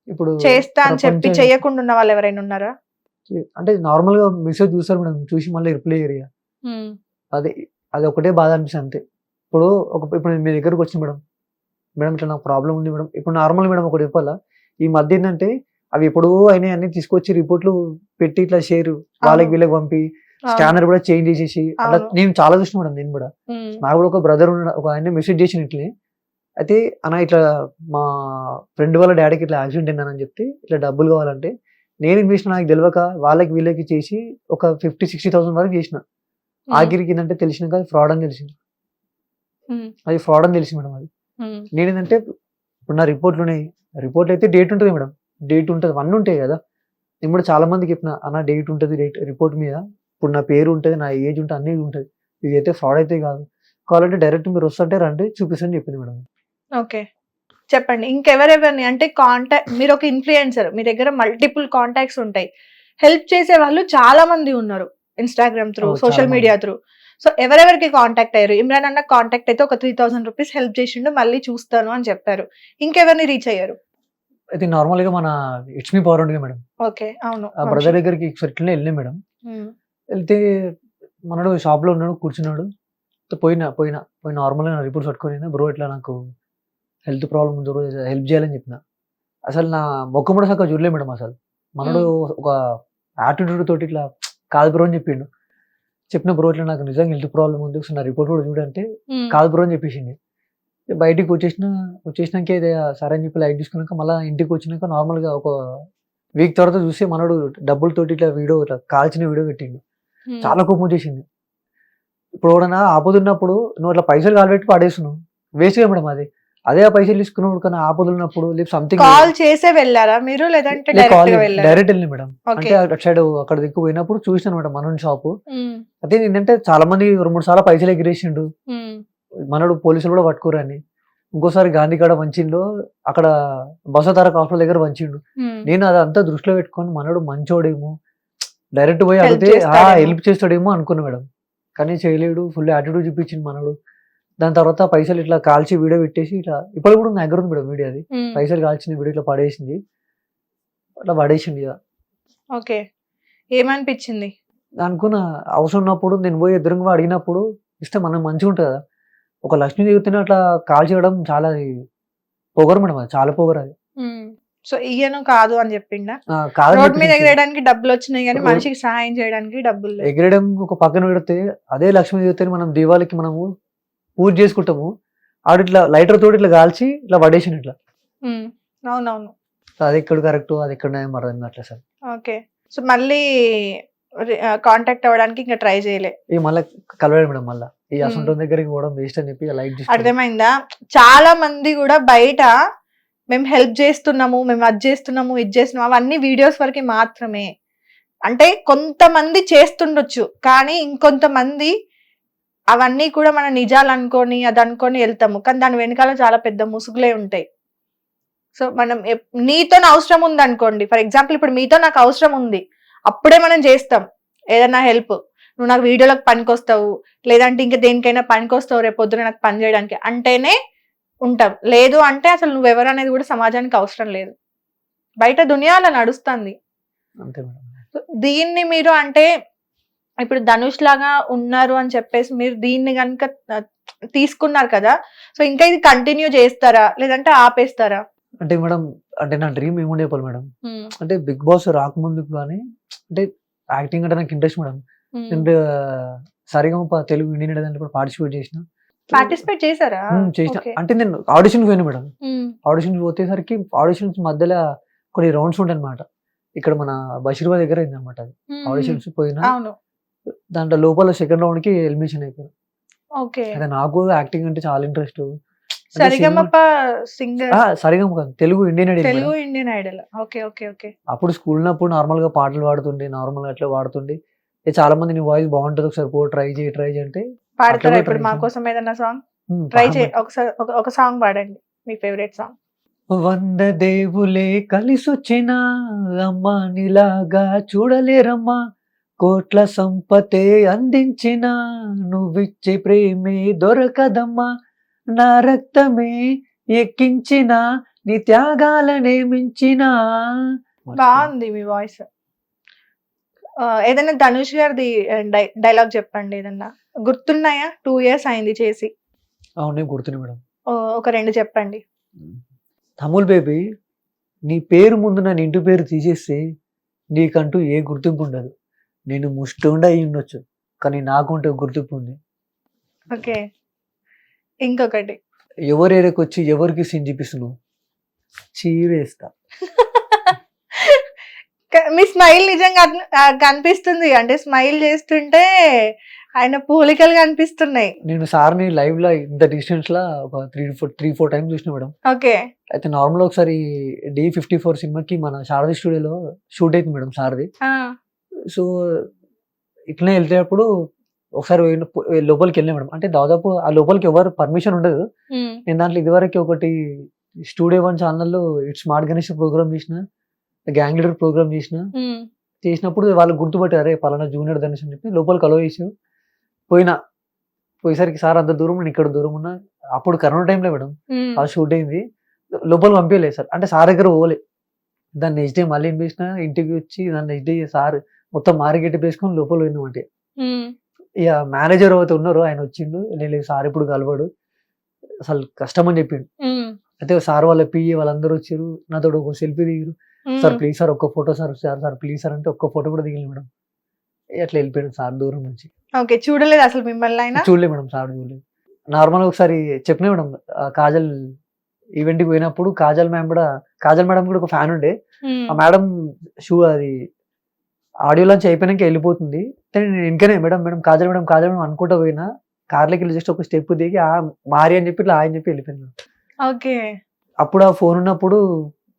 ఇప్పుడు చేస్తా అని చెప్పి ప్రపంచం చేయకుండా ఉన్న వాళ్ళు ఎవరైనా ఉన్నారా? అంటే నార్మల్ గా మెసేజ్ చూస్తారు మేడం, చూసి మళ్ళీ రిప్లై ఏరియా అది అది ఒకటే బాధ అనిపిస్తుంది అంతే. ఇప్పుడు మీ దగ్గరకు వచ్చి మేడం ఇట్లా నాకు ప్రాబ్లం ఉంది మేడం, ఇప్పుడు నార్మల్ మేడం ఒకటి చెప్పాలా, ఈ మధ్య ఏంటంటే అవి ఎప్పుడూ అయినాయి అన్ని తీసుకొచ్చి రిపోర్ట్లు పెట్టి ఇట్లా షేర్ వాళ్ళకి వీళ్ళకి పంపి స్కానర్ కూడా చేంజ్ చేసేసి అట్లా నేను చాలా చూసిన మేడం. నేను కూడా నాకు కూడా ఒక బ్రదర్ ఉన్నాడు, ఒక ఆయన మెసేజ్ చేసిన ఇట్లే, అయితే అన్న ఇట్లా మా ఫ్రెండ్ వాళ్ళ డాడీకి ఇట్లా యాక్సిడెంట్ అయిందని చెప్తే ఇట్లా డబ్బులు కావాలంటే నేను ఇన్వెస్ట్ నాకు తెలియక వాళ్ళకి వీళ్ళకి చేసి ఒక 50,000-60,000 వరకు చేసిన. ఆఖరికి ఏంటంటే తెలిసినాక అది ఫ్రాడ్ అని తెలిసింది. అది ఫ్రాడ్ అని తెలిసింది మేడం. అది నేనేంటంటే ఇప్పుడు నా రిపోర్ట్లు ఉన్నాయి, రిపోర్ట్ అయితే డేట్ ఉంటుంది మేడం, డేట్ ఉంటుంది, అన్నీ ఉంటాయి కదా. నేను కూడా చాలా మందికి చెప్పిన అన్న డేట్ ఉంటుంది రిపోర్ట్ మీద, ఇప్పుడు నా పేరు ఉంటుంది, నా ఏజ్ ఉంటుంది, అన్నీ ఉంటుంది, ఇది అయితే ఫ్రాడ్ అయితే కాదు, కావాలంటే డైరెక్ట్ మీరు వస్తుంటే రండి చూపిస్తాను చెప్పింది మేడం. ఓకే, చెప్పండి ఇంకెవరెవరిని అంటే కాంటాక్ట్, మీరు ఒక ఇన్ఫ్లుయెన్సర్, మీ దగ్గర మల్టిపుల్ కాంటాక్ట్స్ ఉంటాయి, హెల్ప్ చేసే వాళ్ళు చాలా మంది ఉన్నారు Instagram through, social media through. So ఎవరెవరికి కాంటాక్ట్ అయ్యారు? ఇమ్రాన్ అన్న కాంటాక్ట్ అయితే ఒక 3,000 రూపీస్ హెల్ప్ చేసిండు, మళ్ళీ చూస్తాను అని చెప్పారు. ఇంకెవరిని రీచ్ అయ్యారు? అయితే నార్మల్ గా మన ఇట్స్ మీ పవర్ ఉంది మేడం. ఓకే, అవును. ఆ బ్రదర్ దగ్గరికి ఇట్లనే వెళ్ళినా మేడం. వెళ్తే మనడు షాప్ లో ఉన్నాడు, కూర్చున్నాడు. పోయినా నార్మల్ గా రిపోర్ట్స్ పట్టుకొని, బ్రో ఇట్లా నాకు హెల్త్ ప్రాబ్లమ్ ఉంది, హెల్ప్ చేయాలని చెప్పిన. అసలు నా మొక్క కూడా సక్క చూడలే మేడం. అసలు మనడు ఒక యాటిట్యూడ్ తోటి ఇట్లా కాదు బ్రో అని చెప్పిండు. చెప్పిన బ్రో ఇట్లా నాకు నిజంగా హెల్త్ ప్రాబ్లం ఉంది, ఒకసారి నా రిపోర్ట్ కూడా చూడంటే కాదు బ్రో అని చెప్పేసింది. బయటికి వచ్చేసినాక ఇదే సరే అని చెప్పి లైట్ తీసుకున్నాక మళ్ళీ ఇంటికి వచ్చినాక నార్మల్ గా ఒక వీక్ తర్వాత చూస్తే మనడు డబ్బులతోటి ఇట్లా ఇట్లా కాల్చిన వీడియో పెట్టిండు. చాలా కోపం వచ్చేసింది. ఇప్పుడు ఎవడన్నా ఆపదున్నప్పుడు నువ్వు అట్లా పైసలు కాలబెట్టి పడేస్తున్నావు, వేస్ట్ గా మేడం. అదే ఆ పైసలు తీసుకున్నాడు కానీ ఆపదున్నప్పుడు సంథింగ్ కాల్ చేసే వెళ్ళారా మీరు, లేదంటే డైరెక్ట్ వెళ్ళి మేడం. అంటే అటు సైడ్ అక్కడ దిక్కు పోయినప్పుడు చూసాను మేడం మనోని షాపు. అదే ఏంటంటే చాలా మంది 2-3 సార్లు పైసలు ఎగిరేసిండు, మనోడు పోలీసులు కూడా పట్టుకోరని. ఇంకోసారి గాంధీకాడ వంచిండు, అక్కడ బసతారక హాస్పిటల్ దగ్గర వంచిండు. నేను అదంతా దృష్టిలో పెట్టుకొని మనోడు మంచోడేమో, డైరెక్ట్ పోయి అడిగితే హెల్ప్ చేస్తాడేమో అనుకున్నా మేడం. కానీ చేయలేడు, ఫుల్ యాటిట్యూడ్ చూపించింది మనోడు. దాని తర్వాత పైసలు ఇట్లా కాల్చి వీడియో పెట్టేసి ఇట్లా ఇప్పుడు కూడా నా దగ్గర ఉంది మేడం వీడియో. అది పైసలు కాల్చిన వీడియో ఇట్లా పడేసింది, అట్లా పడేసింది. ఇక ఓకే, ఏమనిపించింది అనుకున్న అవసరం ఉన్నప్పుడు నేను పోయి ఎదురుగా అడిగినప్పుడు ఇస్తే మనకు మంచిగా ఉంటుంది కదా. ఒక లక్ష్మీ దిగుతున్న అట్లా కాల్ చేయడం చాలా పొగరు మేడం, అది చాలా పొగరు. అది సో ఈయన కాదు అని చెప్పిండా? కాదు, రోడ్ మీద ఎగరేయడానికి డబ్బులు వచ్చినాయి కానీ మనిషికి సహాయం చేయడానికి డబ్బులు లేవు. ఎగరేయడం ఒక పక్కన పెడితే అదే లక్ష్మీ దిగుతే మనం దీవాళికి మనము పూజ చేసుకుంటాము, ఆడు ఇట్లా లైటర్ తోటి ఇట్లా కాల్చి ఇట్లా పడేసిన ఇట్లా. అవునవును, అది ఎక్కడ కరెక్ట్, అది ఎక్కడ మరది అట్లా సార్. ఓకే, సో మళ్ళీ కాంటాక్ట్ అవ్వడానికి ఇంకా ట్రై చేయలే? మళ్ళీ కలవడం మేడం, మళ్ళీ ఈ అసంటం దగ్గరికి పోవడం వేస్ట్ అని చెప్పి లైట్. అర్థమైందా? చాలా మంది కూడా బయట మేము హెల్ప్ చేస్తున్నాము, మేము అది చేస్తున్నాము, ఇది చేస్తున్నాము, అవన్నీ వీడియోస్ వరకు మాత్రమే. అంటే కొంతమంది చేస్తుండొచ్చు కానీ ఇంకొంతమంది అవన్నీ కూడా మన నిజాలు అనుకొని అది అనుకొని వెళ్తాము, కానీ దాని వెనకాల చాలా పెద్ద ముసుగులే ఉంటాయి. సో మనం నీతో అవసరం ఉంది అనుకోండి, ఫర్ ఎగ్జాంపుల్ ఇప్పుడు మీతో నాకు అవసరం ఉంది, అప్పుడే మనం చేస్తాం ఏదైనా హెల్ప్. నువ్వు నాకు వీడియోలకు పనికొస్తావు, లేదంటే ఇంకా దేనికైనా పనికొస్తావు రేపు పొద్దున నాకు పని చేయడానికి అంటేనే ఉంటాం. లేదు అంటే అసలు నువ్వెవరు అనేది కూడా సమాజానికి అవసరం లేదు. బయట దునియాలో నడుస్తుంది. దీన్ని మీరు అంటే ఇప్పుడు ధనుష్ లాగా ఉన్నారు అని చెప్పేసి మీరు దీన్ని కనుక తీసుకున్నారు కదా, సో ఇంకా ఇది కంటిన్యూ చేస్తారా లేదంటే ఆపేస్తారా? అంటే మేడం, అంటే నా డ్రీమ్ ఏముండే చెప్పాలి మేడం, అంటే బిగ్ బాస్ రాకముందుకు కానీ అంటే యాక్టింగ్ అంటే నాకు ఇంట్రెస్ట్ మేడం. నేను సరిగమ తెలుగు ఇండియన్ ఐడల్ దాంట్లో పార్టిసిపేట్ చేశారా? చేసిన అంటే నేను ఆడిషన్ పోయినా మేడం. ఆడిషన్ పోతేసరికి ఆడిషన్స్ మధ్యలో కొన్ని రౌండ్స్ ఉంటాయి అనమాట. ఇక్కడ మన బషీర్బాద్ దగ్గర అయింది అనమాట. అది ఆడిషన్స్ పోయినా దాంట్లో లోపల సెకండ్ రౌండ్ కి ఎలిమినేషన్ అయిపోయింది. అదే నాకు యాక్టింగ్ అంటే చాలా ఇంట్రెస్ట్. సరిగమ తెలుగు ఇండియన్ ఐడల్. అప్పుడు స్కూల్ ఉన్నప్పుడు నార్మల్ గా పాటలు పాడుతుండే, నార్మల్ గా అట్లా పాడుతుండే. చాలా మంది నీ వాయిస్ బాగుంటది, ఒకసారి పో ట్రై చేయి అంటే పాడతారా? ఇప్పుడు మా కోసం ఏదన్నా సాంగ్ ట్రై చేయి, ఒక సాంగ్ పాడండి, మీ ఫేవరెట్ సాంగ్. వంద దేవులే కలిసొచ్చిన అమ్మ నీలాగా చూడలేరమ్మా, కోట్ల సంపతే అందించిన నువ్విచ్చే ప్రేమే దొరకదమ్మా, నా రక్తమే ఎక్కించిన నీ త్యాగాలనే మించిన. బాగుంది మీ వాయిస్. ఏదైనా ధనుష్ గారిది డైలాగ్ చెప్పండి, ఏదన్నా గుర్తున్నాయా? 2 years అయింది చేసి. అవునే గుర్తుంది మేడం. ఒక 2 చెప్పండి. తమ్ముల్ బేబీ, నీ పేరు ముందు నన్ను ఇంటి పేరు తీసేస్తే నీకంటూ ఏ గుర్తింపు ఉండదు. నేను ముష్టోండా అయి ఉండొచ్చు, కానీ నాకుంటే ఒక గుర్తింపు ఉంది. ఓకే, ఇంకొకటి. ఎవరేరకొచ్చి ఎవరికి సీన్ చూపిస్తున్నావు, చీరేస్తా. మీ స్మైల్ నిజంగా కనిపిస్తుంది, అంటే స్మైల్ చేస్తుంటే ఆయన పోలికలు కనిపిస్తున్నాయి. నేను సార్ని లైవ్ లా ఇంత డిస్టెన్స్ లా ఒక 3-4 టైమ్స్ చూసిన మేడం. ఓకే. అయితే నార్మల్ ఒకసారి D54 సినిమాకి మన శారది స్టూడియోలో షూట్ అయింది మేడం సార్ది. సో ఇట్లనే వెళ్తేటప్పుడు ఒకసారి లోపలికి వెళ్ళినా మేడం. అంటే దాదాపు ఆ లోపలికి ఎవరు పర్మిషన్ ఉండదు. నేను దాంట్లో ఇదివరకు ఒకటి స్టూడియో 1 ఛానల్లో ఇట్స్ స్మార్ట్ గణేష్ ప్రోగ్రామ్ చేసిన, గ్యాంగ్ లీడర్ ప్రోగ్రామ్ చేసినప్పుడు వాళ్ళు గుర్తుపట్టారే పలానా జూనియర్ ధనుష్ అని చెప్పి లోపలికి అలో చేసి పోయేసరికి సార్ అంత దూరం నేను ఇక్కడ దూరం ఉన్నా. అప్పుడు కరోనా టైంలో మేడం ఆ షూట్ అయింది. లోపల పంపించలేదు సార్, అంటే సార్ దగ్గర పోలే. దాన్ని నెక్స్ట్ డే మళ్ళీ ఇన్వేసిన ఇంటికి వచ్చి దాన్ని నెక్స్ట్ డే సార్ మొత్తం మార్కెట్ వేసుకొని లోపల పోయినామంటే ఇక మేనేజర్ అయితే ఉన్నారు, ఆయన వచ్చిండు. నేను సార్ ఇప్పుడు కలవాడు, అసలు కష్టం అని చెప్పిండు. అయితే సార్ వాళ్ళ పిఏ వాళ్ళందరూ వచ్చారు, నాతో ఒక సెల్ఫీ దిగారు. సార్ ప్లీజ్ సార్ ఒక్క photo sir, sir please sir అంటే ఒక్క ఫోటో కూడా దిగలేదు మేడం. అట్లా వెళ్ళిపోయాడు సార్ దూరం నుంచి. ఓకే, చూడలేదు అసలు మిమ్మల్ని ఆయన? చూడలేదు మేడం, సార్ చూడలేదు. నార్మల్ ఒకసారి చెప్పినా మేడం, కాజల్ ఈవెంట్ కి పోయినప్పుడు కాజల్ మేడం కూడా ఒక ఫ్యాన్ ఉండే. ఆ మేడం అది ఆడియో లాంచ్ అయిపోయినాక వెళ్ళిపోతుంది. నేను ఇంకనే మేడం కాజల్ మేడం అనుకుంటా పోయినా, కార్లోకి వెళ్ళి జస్ట్ ఒక స్టెప్ దిగి మారి అని చెప్పి ఇట్లా ఆయన చెప్పి వెళ్ళిపోయింది. ఓకే. అప్పుడు ఆ ఫోన్ ఉన్నప్పుడు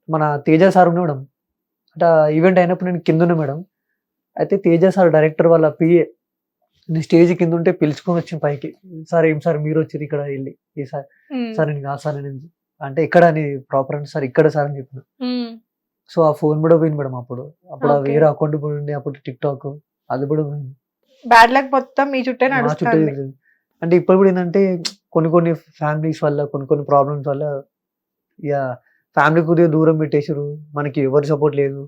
మన తేజ సార్ ఉన్నా మేడం. అంటే ఈవెంట్ అయినప్పుడు నేను కింద ఉన్నా మేడం. అయితే తేజ సార్ డైరెక్టర్ వాళ్ళ పిఏ నేను స్టేజ్ కింద ఉంటే పిలుచుకొని వచ్చి పైకి, సార్ ఏం సార్ మీరు వచ్చారు ఇక్కడ వెళ్ళి, ఈ సార్ సార్ నేను కాదు సార్ నేను అంటే ఇక్కడ అని ప్రాపర్ అంటే సార్ ఇక్కడ సార్ అని చెప్పిన. సో ఆ ఫోన్ కూడా పోయింది మేడం. అప్పుడు వేరే అకౌంట్ కూడా ఉండే, అప్పుడు టిక్ టాక్ అది కూడా పోయింది. బ్యాడ్ లక్ మొత్తం మీ చుట్టే నడుస్తుంది. అంటే ఇప్పుడు కూడా ఏంటంటే కొన్ని ఫ్యామిలీస్ వల్ల కొన్ని ప్రాబ్లమ్స్ వల్ల ఇక ఫ్యామిలీ కొద్దిగా దూరం పెట్టేసారు, మనకి ఎవరి సపోర్ట్ లేదు.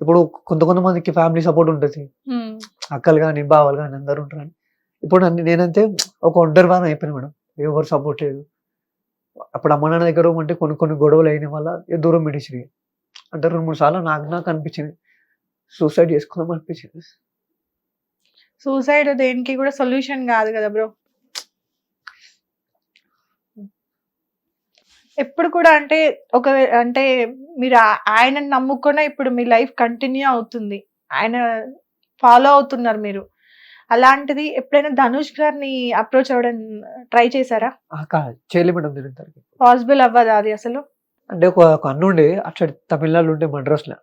ఇప్పుడు కొంతమందికి ఫ్యామిలీ సపోర్ట్ ఉంటుంది, అక్కలు కానీ బావలు కానీ అందరు ఉంటారు. ఇప్పుడు నేనంతే ఒక ఒంటరి వారం అయిపోయినా మేడం, ఎవరు సపోర్ట్ లేదు. అప్పుడు అమ్మ నాన్న దగ్గర అంటే కొన్ని గొడవలు అయిన వల్ల దూరం పెట్టేసి అంటే 2-3 సార్లు నాకు అనిపించింది సూసైడ్ చేసుకుందాం అనిపించింది. సూసైడ్ దేనికి కూడా సొల్యూషన్ కాదు కదా బ్రో. ఎప్పుడు కూడా అంటే మీరు ఆయన నమ్ముకున్న ఇప్పుడు మీ లైఫ్ కంటిన్యూ అవుతుంది, ఆయన ఫాలో అవుతున్నారు మీరు. అలాంటిది ఎప్పుడైనా ధనుష్ గారిని అప్రోచ్ అవ్వడం ట్రై చేశారా? చేయలేదు మేడం. పాసిబుల్ అవ్వదా అది అసలు? అంటే ఒక అన్న ఉండే అట్లా తమిళనాడు ఉండే మద్రాస్ లో,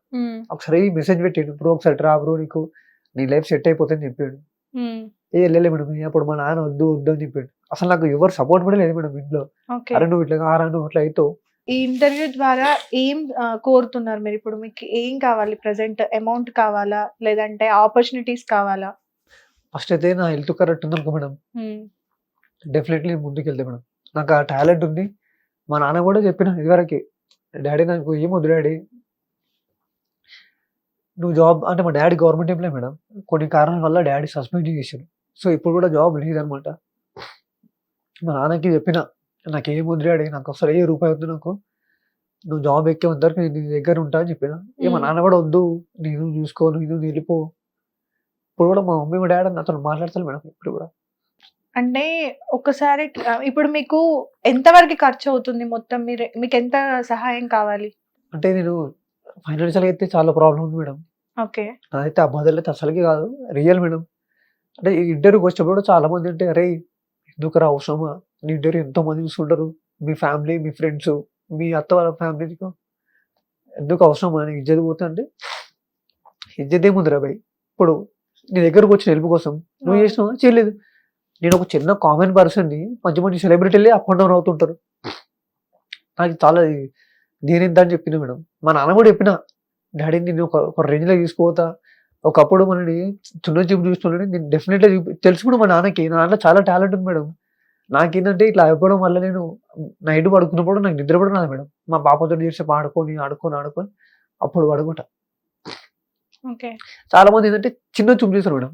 ఒకసారి మెసేజ్ పెట్టాడు, ఇప్పుడు ఒకసారి రా బ్రో నీకు నీ లైఫ్ సెట్ అయిపోతుందని చెప్పాడు. వెళ్ళలే మేడం. అప్పుడు మా నాన్న వద్దు అని చెప్పాడు. అసలు నాకు ఎవరు సపోర్ట్ కూడా లేదు మేడం ఇంట్లో. అరే నువ్వు ఇట్లా నువ్వు అట్లా అవుతావు. ఈ ఇంటర్వ్యూ ద్వారా ఏం కోరుతున్నారు మీరు? ఇప్పుడు మీకు ఏం కావాలి? ప్రెసెంట్ అమౌంట్ కావాలా, లేదంటే ఆపర్చునిటీస్ కావాలా? ఫస్ట్ అయితే నా హెల్త్ కరెక్ట్ ఉంది అనుకో మేడం, డెఫినెట్లీ ముందుకు వెళ్తే మేడం. నాకు ఆ టాలెంట్ ఉంది. మా నాన్న కూడా చెప్పిన ఇదివరకు, డాడీ నాకు ఏమొద్దు డాడీ, నువ్వు జాబ్ అంటే మా డాడీ గవర్నమెంట్ ఎంప్లాయ్ మేడం. కొన్ని కారణాల వల్ల డాడీ సస్పెండ్ చేశారు. సో ఇప్పుడు కూడా జాబ్ లేదనమాట. మా నాన్నకి చెప్పిన నాకేమొద్దు డాడీ, నాకు అసలు ఏ రూపాయి వద్దు, నాకు నువ్వు జాబ్ ఎక్కే వద్దరికి నేను నీ దగ్గర ఉంటా అని చెప్పిన. మా నాన్న కూడా వద్దు, నేను చూసుకో, నువ్వు వెళ్ళిపో. ఇప్పుడు కూడా మా మమ్మీ మా డాడీ నాతో మాట్లాడతాను మేడం ఇప్పుడు కూడా. అంటే ఒకసారి ఇప్పుడు మీకు ఎంతవరకు ఖర్చు అవుతుంది మొత్తం? మీకు ఎంత సహాయం కావాలి? అంటే నేను ఫైనాన్షియల్ అయితే చాలా ప్రాబ్లం ఉంది మేడం. ఓకే. అదైతే ఆ బాధలు అయితే అసలుకి కాదు, రియల్ మేడం. అంటే ఈ ఇంటర్వ్యూకి వచ్చినప్పుడు కూడా చాలా మంది అంటే అరే ఎందుకురా అవసరమా, నీ ఇంటర్వ్యూ ఎంతో మంది చూసుకుంటారు, మీ ఫ్యామిలీ మీ ఫ్రెండ్స్ మీ అత్త వాళ్ళ ఫ్యామిలీకి ఎందుకు అవసరమా అని ఇజ్జత్ పోతా అంటే, ఇజ్జత్ ఏముందిరా భయ్. ఇప్పుడు నీ దగ్గరకు వచ్చిన హెల్ప్ కోసం నువ్వు చేసినావా? చేయలేదు. నేను ఒక చిన్న కామన్ పర్సన్ని మంచి సెలబ్రిటీలే అప్ అండ్ డౌన్ అవుతుంటారు. నాకు చాలా నేనేంత అని చెప్పిన మేడం. మా నాన్న కూడా చెప్పిన, డాడీ నేను ఒక రేంజ్ లో తీసుకుపోతా, ఒకప్పుడు మనని చిన్న చూపు చూస్తున్నాడు, నేను డెఫినెట్గా తెలుసు కూడా మా నాన్నకి, నా దాంట్లో చాలా టాలెంట్ ఉంది మేడం. నాకేంటంటే ఇట్లా అయిపోవడం వల్ల నేను నైట్ పడుకున్నప్పుడు నాకు నిద్ర కూడా రాదు మేడం. మా పాపతో చేసి ఆడుకొని ఆడుకొని ఆడుకొని అప్పుడు పడుకుంటా. ఓకే. చాలా మంది ఏంటంటే చిన్న చూపు చూస్తారు మేడం.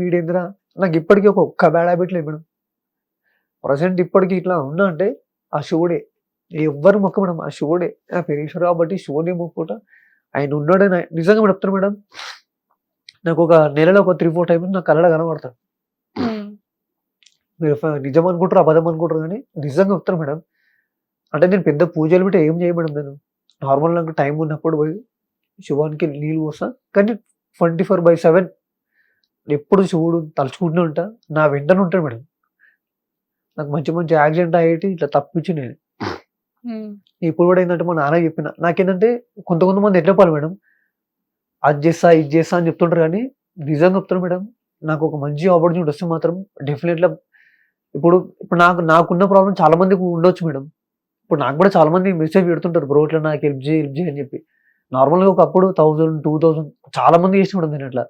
వీడేంద్రా, నాకు ఇప్పటికీ ఒక్క బ్యాడ్ హ్యాబిట్ లేదు మేడం. ప్రజెంట్ ఇప్పటికి ఇట్లా ఉన్నా అంటే ఆ శివుడే. ఎవ్వరు మొక్క మేడం, ఆ శివుడే. నా పేరు ఈశ్వర్ కాబట్టి శివుడే మొక్కుకుంటా. ఆయన ఉన్నాడని నిజంగా మేడం చెప్తాను మేడం. నాకు ఒక నెలలో ఒక 3-4 టైమ్స్ నాకు కళ్ళలో కనబడతాడు. మీరు నిజం అనుకుంటారు, అబద్ధం అనుకుంటారు కానీ నిజంగా చెప్తాను మేడం. అంటే నేను పెద్ద పూజలు పెట్టి ఏం చేయ మేడం. నేను నార్మల్ నాకు టైం ఉన్నప్పుడు పోయి శివానికి నీళ్ళు పోస్తా. కానీ 24/7 ఎప్పుడు శివుడు తలుచుకుంటూనే ఉంటా, నా వెంటనే ఉంటాడు మేడం. నాకు మంచి మంచి యాక్సిడెంట్ అయ్యేటి ఇట్లా తప్పించి నేను ఇప్పుడు కూడా ఏంటంటే మా నాన్న చెప్పిన, నాకేంటంటే కొంతమంది ఎట్లా చెప్పాలి మేడం, అది చేస్తా ఇది చేస్తా అని చెప్తుంటారు కానీ నిజంగా చెప్తారు మేడం. నాకు ఒక మంచి ఆపర్చునిటీ వస్తే మాత్రం డెఫినెట్గా ఇప్పుడు ఇప్పుడు నాకున్న ప్రాబ్లం చాలా మందికి ఉండొచ్చు మేడం. ఇప్పుడు నాకు కూడా చాలా మంది మెసేజ్ పెడుతుంటారు, బ్రో ఇట్లా నాకు హెల్ప్ చేయి అని చెప్పి. నార్మల్గా ఒకప్పుడు 1000-2000 చాలా మంది చేసి మేడం నేను అట్లా.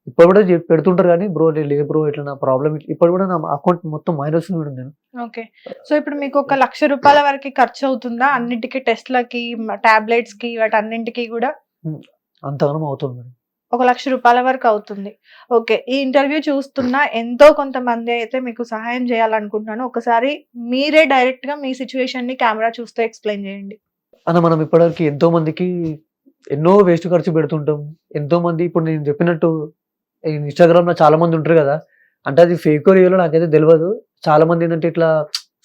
ఇప్పుడు కూడా పెడుతుంటారు కానీ బ్రో లేదు బ్రో ఇట్లా నా ప్రాబ్లం, ఇప్పుడు కూడా నా అకౌంట్ మొత్తం మైనస్ మేడం నేను. ఓకే. సో ఇప్పుడు మీకు ఒక ₹1,00,000 వరకు ఖర్చు అవుతుందా అన్నిటికీ, టెస్ట్లకి, టాబ్లెట్స్ కి, వాటన్నింటికి కూడా? అంతగానం అవుతుంది మేడం. ₹1,00,000 వరకు అవుతుంది. ఓకే. ఈ ఇంటర్వ్యూ చూస్తున్న ఎంతో కొంతమంది అయితే మీకు సహాయం చేయాలనుకుంటున్నాను. ఒకసారి మీరే డైరెక్ట్ గా మీ సిచ్యువేషన్ ని కెమెరా చూస్తూ ఎక్స్ప్లెయిన్ చేయండి. అన్న మనం ఇప్పటివరకు ఎంతో మందికి ఎన్నో వేస్ట్ ఖర్చు పెడుతుంటాం. ఎంతో మంది ఇప్పుడు నేను చెప్పినట్టు ఇన్స్టాగ్రామ్ లో చాలా మంది ఉంటారు కదా, అంటే అది ఫేక్ రియల్ నాకైతే తెలియదు. చాలా మంది ఏంటంటే ఇట్లా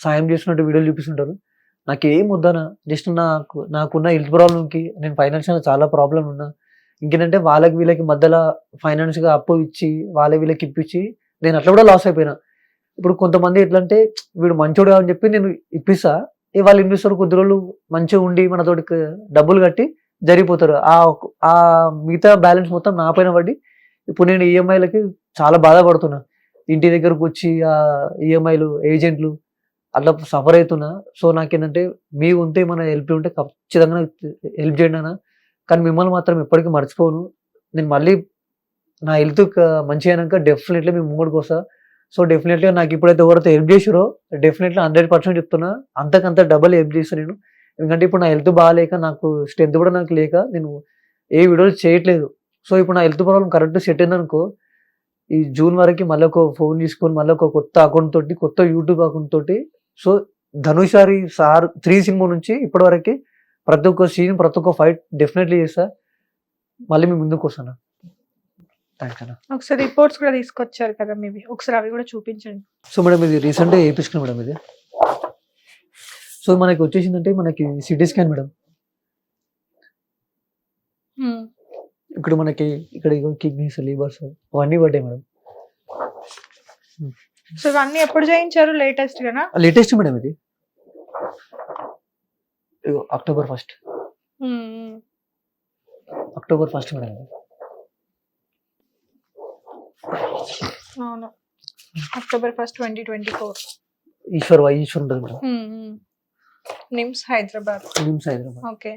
సాయం చేస్తున్నట్టు వీడియోలు చూపిస్తుంటారు. నాకేం వద్దనా, జస్ట్ నాకున్న హెల్త్ ప్రాబ్లంకి నేను ఫైనాన్షియల్ చాలా ప్రాబ్లం ఉన్నా. ఇంకేంటంటే వాళ్ళకి వీళ్ళకి మధ్యలో ఫైనాన్స్ గా అప్పు ఇచ్చి వాళ్ళ వీళ్ళకి ఇప్పించి నేను అట్లా కూడా లాస్ అయిపోయినా. ఇప్పుడు కొంతమంది ఎట్లా అంటే వీడు మంచోడు అని చెప్పి నేను ఇప్పిస్తా, వాళ్ళు ఏం చేస్తారు, కొద్ది రోజులు మంచిగా ఉండి మనతోటి డబ్బులు కట్టి జరిగిపోతారు. ఆ మిగతా బ్యాలెన్స్ మొత్తం నా పైన పడి ఇప్పుడు నేను ఈఎంఐలకి చాలా బాధపడుతున్నా. ఇంటి దగ్గరకు వచ్చి ఆ ఈఎంఐలు ఏజెంట్లు అట్లా సఫర్ అవుతున్నా. సో నాకేంటంటే మీ ఉంటే మన హెల్ప్ ఉంటే ఖచ్చితంగా హెల్ప్ చేయండి అన్న. కానీ మిమ్మల్ని మాత్రం ఎప్పటికీ మర్చిపోను. నేను మళ్ళీ నా హెల్త్ మంచి అయినాక డెఫినెట్లీ మేము ముంగడికి వస్తా. సో డెఫినెట్లీగా నాకు ఇప్పుడైతే ఎవరైతే హెల్ప్ చేసారో డెఫినెట్లీ 100% చెప్తున్నా, అంతకంత డబల్ హెల్ప్ చేస్తాను నేను. ఎందుకంటే ఇప్పుడు నా హెల్త్ బాగాలేక, నాకు స్ట్రెంత్ కూడా నాకు లేక నేను ఏ వీడియోలు చేయట్లేదు. సో ఇప్పుడు నా హెల్త్ ప్రాబ్లం కరెక్ట్ సెట్ అయిందనుకో, ఈ జూన్ వరకు మళ్ళీ ఒక ఫోన్ తీసుకొని మళ్ళీ ఒక కొత్త అకౌంట్ తోటి, కొత్త యూట్యూబ్ అకౌంట్ తోటి, సో ధనుషారి సార్ 3 సినిమా నుంచి ఇప్పటి వరకు ప్రతి ఒక్క సీన్, ప్రతి ఒక్క ఫైట్ డెఫినెట్లీ చేస్తా. మళ్ళీ మీ ముందుకు వస్తాను. థ్యాంక్స్ అన్న. ఒకసారి రిపోర్ట్స్ కూడా తీసుకొచ్చారు కదా మీవి, ఒకసారి అవి కూడా చూపించండి. సో మేడం ఇది రీసెంట్గా వేయించుకున్నాం మేడం ఇది. సో మనకి వచ్చేసిందంటే మనకి సిటీ స్కాన్ మేడం. ఇక్కడ మనకి ఇక్కడ కిడ్నీస్, లివర్స్ అవన్నీ పడ్డాయి మేడం. సో ఇవన్నీ ఎప్పుడు చేయించారు? లేటెస్ట్ గానా? లేటెస్ట్ మేడం ఇది. అక్టోబర్ 1 మేడం ఇది. అవును, October 1, 2024. ఈశ్వర్ ఉంటుంది madam. NIMS Hyderabad. Okay.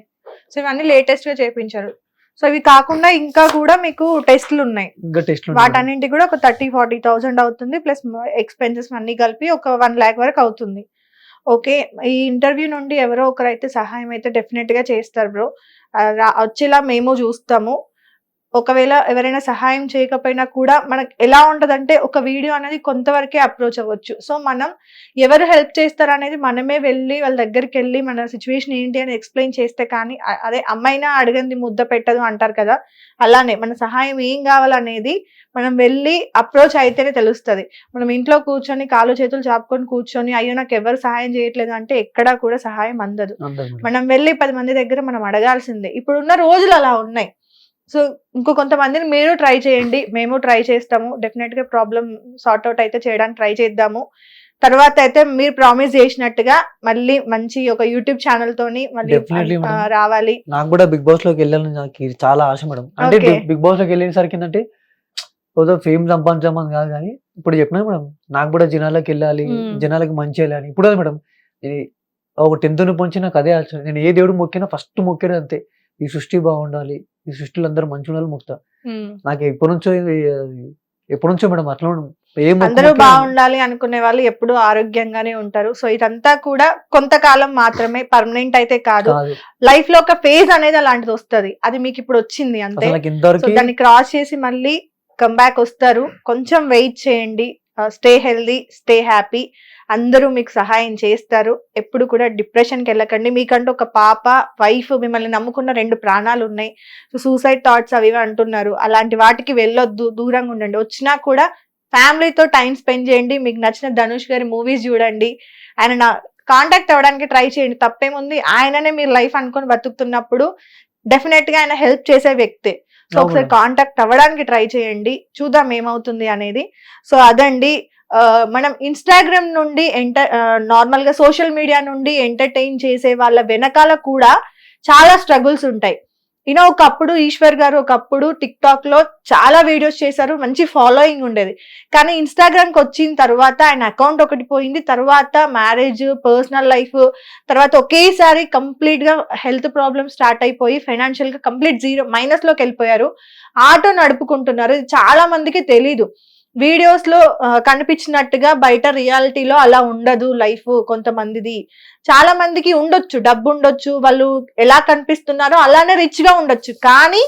So ఇవన్నీ లేటెస్ట్ గా చేయించారు. సో ఇవి కాకుండా ఇంకా కూడా మీకు టెస్ట్లు ఉన్నాయి. వాటన్నింటి కూడా ఒక 30,000-40,000 అవుతుంది. ప్లస్ ఎక్స్పెన్సెస్ అన్ని కలిపి ఒక 1 lakh వరకు అవుతుంది. ఓకే. ఈ ఇంటర్వ్యూ నుండి ఎవరో ఒకరైతే సహాయం అయితే డెఫినెట్ గా చేస్తారు బ్రో. వచ్చేలా మేము చూస్తాము. ఒకవేళ ఎవరైనా సహాయం చేయకపోయినా కూడా మనకు ఎలా ఉంటదంటే ఒక వీడియో అనేది కొంతవరకే అప్రోచ్ అవ్వచ్చు. సో మనం ఎవరు హెల్ప్ చేస్తారు అనేది మనమే వెళ్ళి వాళ్ళ దగ్గరికి వెళ్ళి మన సిచ్యువేషన్ ఏంటి అని ఎక్స్ప్లెయిన్ చేస్తే కానీ, అదే అమ్మాయినా అడగంది ముద్ద పెట్టదు అంటారు కదా, అలానే మన సహాయం ఏం కావాలనేది మనం వెళ్ళి అప్రోచ్ అయితేనే తెలుస్తుంది. మనం ఇంట్లో కూర్చొని కాళ్ళు చేతులు చాపుకొని కూర్చొని అయ్యో నాకు ఎవరు సహాయం చేయట్లేదు అంటే ఎక్కడా కూడా సహాయం అందదు. మనం వెళ్ళి 10 మంది దగ్గర మనం అడగాల్సిందే. ఇప్పుడున్న రోజులు అలా ఉన్నాయి. సో ఇంకో కొంతమందిని మీరు ట్రై చేయండి, మేము ట్రై చేస్తాము. డెఫినెట్ గా ప్రాబ్లం సార్ట్ అవుట్ అయితే చేయడానికి ట్రై చేద్దాము. తర్వాత అయితే మీరు ప్రామిస్ చేసినట్టుగా మళ్ళీ మంచి ఒక యూట్యూబ్ ఛానల్ తోని మళ్ళీ రావాలి. నాకు కూడా బిగ్ బాస్ లోకి వెళ్ళాలని నాకు చాలా ఆశ మేడం. అంటే బిగ్ బాస్ లోకి వెళ్ళేసరికి ఏంటంటే ఏదో ఫేమ్ సంపాదించామని కాదు, కానీ ఇప్పుడు చెప్పినా మేడం నాకు కూడా జనాలకు వెళ్ళాలి, జనాలకి మంచి వెళ్ళాలి. ఇప్పుడు మేడం ఒక 10th నుంచి నాకు అదే ఆలోచన. నేను ఏ దేవుడు మొక్కినా ఫస్ట్ మొక్కేది అంతే. ఈ సృష్టి బాగుండాలి, ఈ సృష్టిలో అందరూ మంచి ఉండాలి మొక్కుతా. నాకు ఎప్పటి నుంచో మేడం అట్లా అందరూ బాగుండాలి అనుకునే వాళ్ళు ఎప్పుడు ఆరోగ్యంగానే ఉంటారు. సో ఇదంతా కూడా కొంతకాలం మాత్రమే, పర్మనెంట్ అయితే కాదు. లైఫ్ లో ఒక ఫేజ్ అనేది అలాంటిది వస్తుంది, అది మీకు ఇప్పుడు వచ్చింది అంతే. సో దాన్ని క్రాస్ చేసి మళ్ళీ కమ్బ్యాక్ వస్తారు. కొంచెం వెయిట్ చేయండి. Stay healthy, stay happy. అందరూ మీకు సహాయం చేస్తారు. ఎప్పుడు కూడా డిప్రెషన్కి వెళ్ళకండి. మీకంటూ ఒక పాప, వైఫ్, మిమ్మల్ని నమ్ముకున్న 2 ప్రాణాలు ఉన్నాయి. సో సూసైడ్ థాట్స్ అవి అంటున్నారు, అలాంటి వాటికి వెళ్ళొద్దు, దూరంగా ఉండండి. వచ్చినా కూడా ఫ్యామిలీతో టైం స్పెండ్ చేయండి. మీకు నచ్చిన ధనుష్ గారి మూవీస్ చూడండి. ఆయన కాంటాక్ట్ అవ్వడానికి ట్రై చేయండి, తప్పేముంది. ఆయననే మీరు లైఫ్ అనుకొని బతుకుతున్నప్పుడు డెఫినెట్ గా ఆయన హెల్ప్ చేసే వ్యక్తే. సో ఒకసారి కాంటాక్ట్ అవ్వడానికి ట్రై చేయండి, చూద్దాం ఏమవుతుంది అనేది. సో అదండి, మనం ఇన్స్టాగ్రామ్ నుండి నార్మల్ గా సోషల్ మీడియా నుండి ఎంటర్టైన్ చేసే వాళ్ళ వెనకాల కూడా చాలా స్ట్రగుల్స్ ఉంటాయి. ఒకప్పుడు ఈశ్వర్ గారు ఒకప్పుడు టిక్ టాక్ లో చాలా వీడియోస్ చేశారు, మంచి ఫాలోయింగ్ ఉండేది. కానీ ఇన్స్టాగ్రామ్ కి వచ్చిన తర్వాత ఆయన అకౌంట్ ఒకటి పోయింది, తర్వాత మ్యారేజ్, పర్సనల్ లైఫ్, తర్వాత ఒకేసారి కంప్లీట్ గా హెల్త్ ప్రాబ్లమ్ స్టార్ట్ అయిపోయి ఫైనాన్షియల్ గా కంప్లీట్ మైనస్ లోకి వెళ్ళిపోయారు. ఆటో నడుపుకుంటున్నారు. ఇది చాలా మందికి తెలీదు. వీడియోస్ లో కనిపించినట్టుగా బయట రియాలిటీలో అలా ఉండదు లైఫ్. కొంతమందిది, చాలా మందికి ఉండొచ్చు, డబ్బు ఉండొచ్చు, వాళ్ళు ఎలా కనిపిస్తున్నారో అలానే రిచ్ గా ఉండొచ్చు. కానీ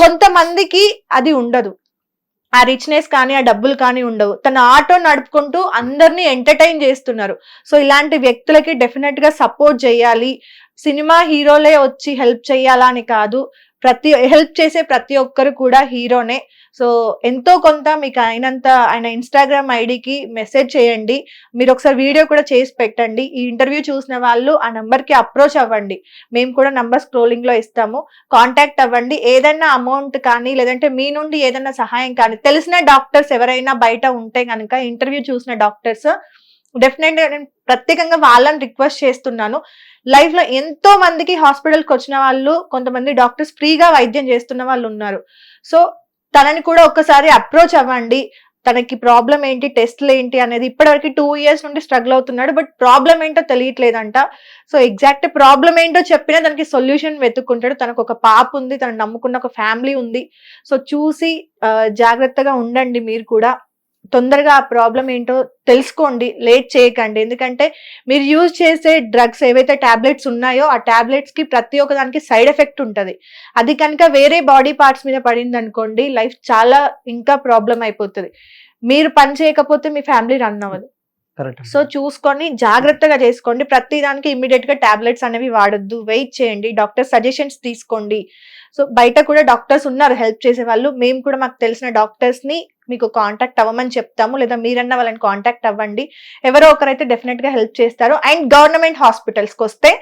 కొంతమందికి అది ఉండదు, ఆ రిచ్నెస్ కానీ ఆ డబ్బులు కానీ ఉండవు. తన ఆటో నడుపుకుంటూ అందరినీ ఎంటర్టైన్ చేస్తున్నారు. సో ఇలాంటి వ్యక్తులకి డెఫినెట్ గా సపోర్ట్ చేయాలి. సినిమా హీరోలే వచ్చి హెల్ప్ చేయాలా అని కాదు, హెల్ప్ చేసే ప్రతి ఒక్కరు కూడా హీరోనే. సో ఎంతో కొంత మీకు ఆయన ఇన్స్టాగ్రామ్ ఐడికి మెసేజ్ చేయండి. మీరు ఒకసారి వీడియో కూడా చేసి పెట్టండి. ఈ ఇంటర్వ్యూ చూసిన వాళ్ళు ఆ నంబర్కి అప్రోచ్ అవ్వండి. మేము కూడా నంబర్ స్క్రోలింగ్ లో ఇస్తాము, కాంటాక్ట్ అవ్వండి. ఏదైనా అమౌంట్ కానీ లేదంటే మీ నుండి ఏదైనా సహాయం కానీ, తెలిసిన డాక్టర్స్ ఎవరైనా బయట ఉంటే కనుక, ఇంటర్వ్యూ చూసిన డాక్టర్స్ డెఫినెట్ గా నేను ప్రత్యేకంగా వాళ్ళని రిక్వెస్ట్ చేస్తున్నాను. లైఫ్ లో ఎంతో మందికి హాస్పిటల్కి వచ్చిన వాళ్ళు, కొంతమంది డాక్టర్స్ ఫ్రీగా వైద్యం చేస్తున్న వాళ్ళు ఉన్నారు. సో తనని కూడా ఒక్కసారి అప్రోచ్ అవ్వండి. తనకి ప్రాబ్లం ఏంటి, టెస్ట్లు ఏంటి అనేది. ఇప్పటివరకు 2 years నుండి స్ట్రగుల్ అవుతున్నాడు, బట్ ప్రాబ్లం ఏంటో తెలియట్లేదంట. సో ఎగ్జాక్ట్ ప్రాబ్లం ఏంటో చెప్పినా దానికి సొల్యూషన్ వెతుక్కుంటాడు. తనకు ఒక పాప ఉంది, తను నమ్ముకున్న ఒక ఫ్యామిలీ ఉంది. సో చూసి జాగ్రత్తగా ఉండండి. మీరు కూడా తొందరగా ఆ ప్రాబ్లం ఏంటో తెలుసుకోండి, లేట్ చేయకండి. ఎందుకంటే మీరు యూజ్ చేసే డ్రగ్స్ ఏవైతే టాబ్లెట్స్ ఉన్నాయో ఆ టాబ్లెట్స్ కి ప్రతి ఒక్క దానికి సైడ్ ఎఫెక్ట్ ఉంటుంది. అది కనుక వేరే బాడీ పార్ట్స్ మీద పడింది అనుకోండి, లైఫ్ చాలా ఇంకా ప్రాబ్లం అయిపోతుంది. మీరు పని చేయకపోతే మీ ఫ్యామిలీ రన్ అవ్వదు. సో చూసుకొని జాగ్రత్తగా చేసుకోండి. ప్రతి దానికి ఇమ్మీడియట్ గా టాబ్లెట్స్ అనేవి వాడొద్దు, వెయిట్ చేయండి, డాక్టర్ సజెషన్స్ తీసుకోండి. సో బయట కూడా డాక్టర్స్ ఉన్నారు హెల్ప్ చేసే వాళ్ళు. మేము కూడా మాకు తెలిసిన డాక్టర్స్ ని మీకు కాంటాక్ట్ అవ్వమని చెప్తాము, లేదా మీరన్నా వాళ్ళని కాంటాక్ట్ అవ్వండి. ఎవరో ఒకరైతే డెఫినెట్ గా హెల్ప్ చేస్తారు. అండ్ గవర్నమెంట్ హాస్పిటల్స్కి వస్తే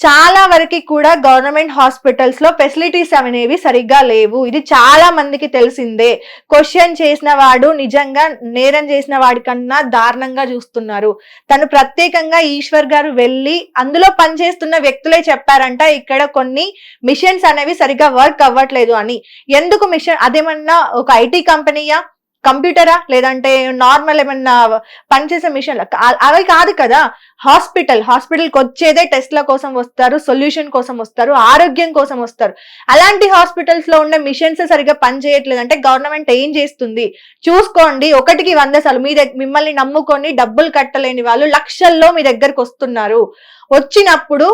చాలా వరకు కూడా గవర్నమెంట్ హాస్పిటల్స్ లో ఫెసిలిటీస్ అనేవి సరిగ్గా లేవు. ఇది చాలా మందికి తెలిసిందే. క్వశ్చన్ చేసిన వాడు నిజంగా నేరం చేసిన వాడి కన్నా దారుణంగా చూస్తున్నారు. తను ప్రత్యేకంగా ఈశ్వర్ గారు వెళ్ళి అందులో పనిచేస్తున్న వ్యక్తులే చెప్పారంట, ఇక్కడ కొన్ని మిషన్స్ అనేవి సరిగ్గా వర్క్ అవ్వట్లేదు అని. ఎందుకు మిషన్, అదేమన్నా ఒక ఐటీ కంపెనీయా, కంప్యూటరా, లేదంటే నార్మల్ ఏమన్నా పనిచేసే మిషన్? అవి కాదు కదా. హాస్పిటల్కి వచ్చేదే టెస్ట్ల కోసం వస్తారు, సొల్యూషన్ కోసం వస్తారు, ఆరోగ్యం కోసం వస్తారు. అలాంటి హాస్పిటల్స్ లో ఉండే మిషన్స్ సరిగ్గా పనిచేయట్లేదు అంటే గవర్నమెంట్ ఏం చేస్తుంది చూసుకోండి. 1కి 100 సార్లు మిమ్మల్ని నమ్ముకొని డబ్బులు కట్టలేని వాళ్ళు లక్షల్లో మీ దగ్గరకు వస్తున్నారు. వచ్చినప్పుడు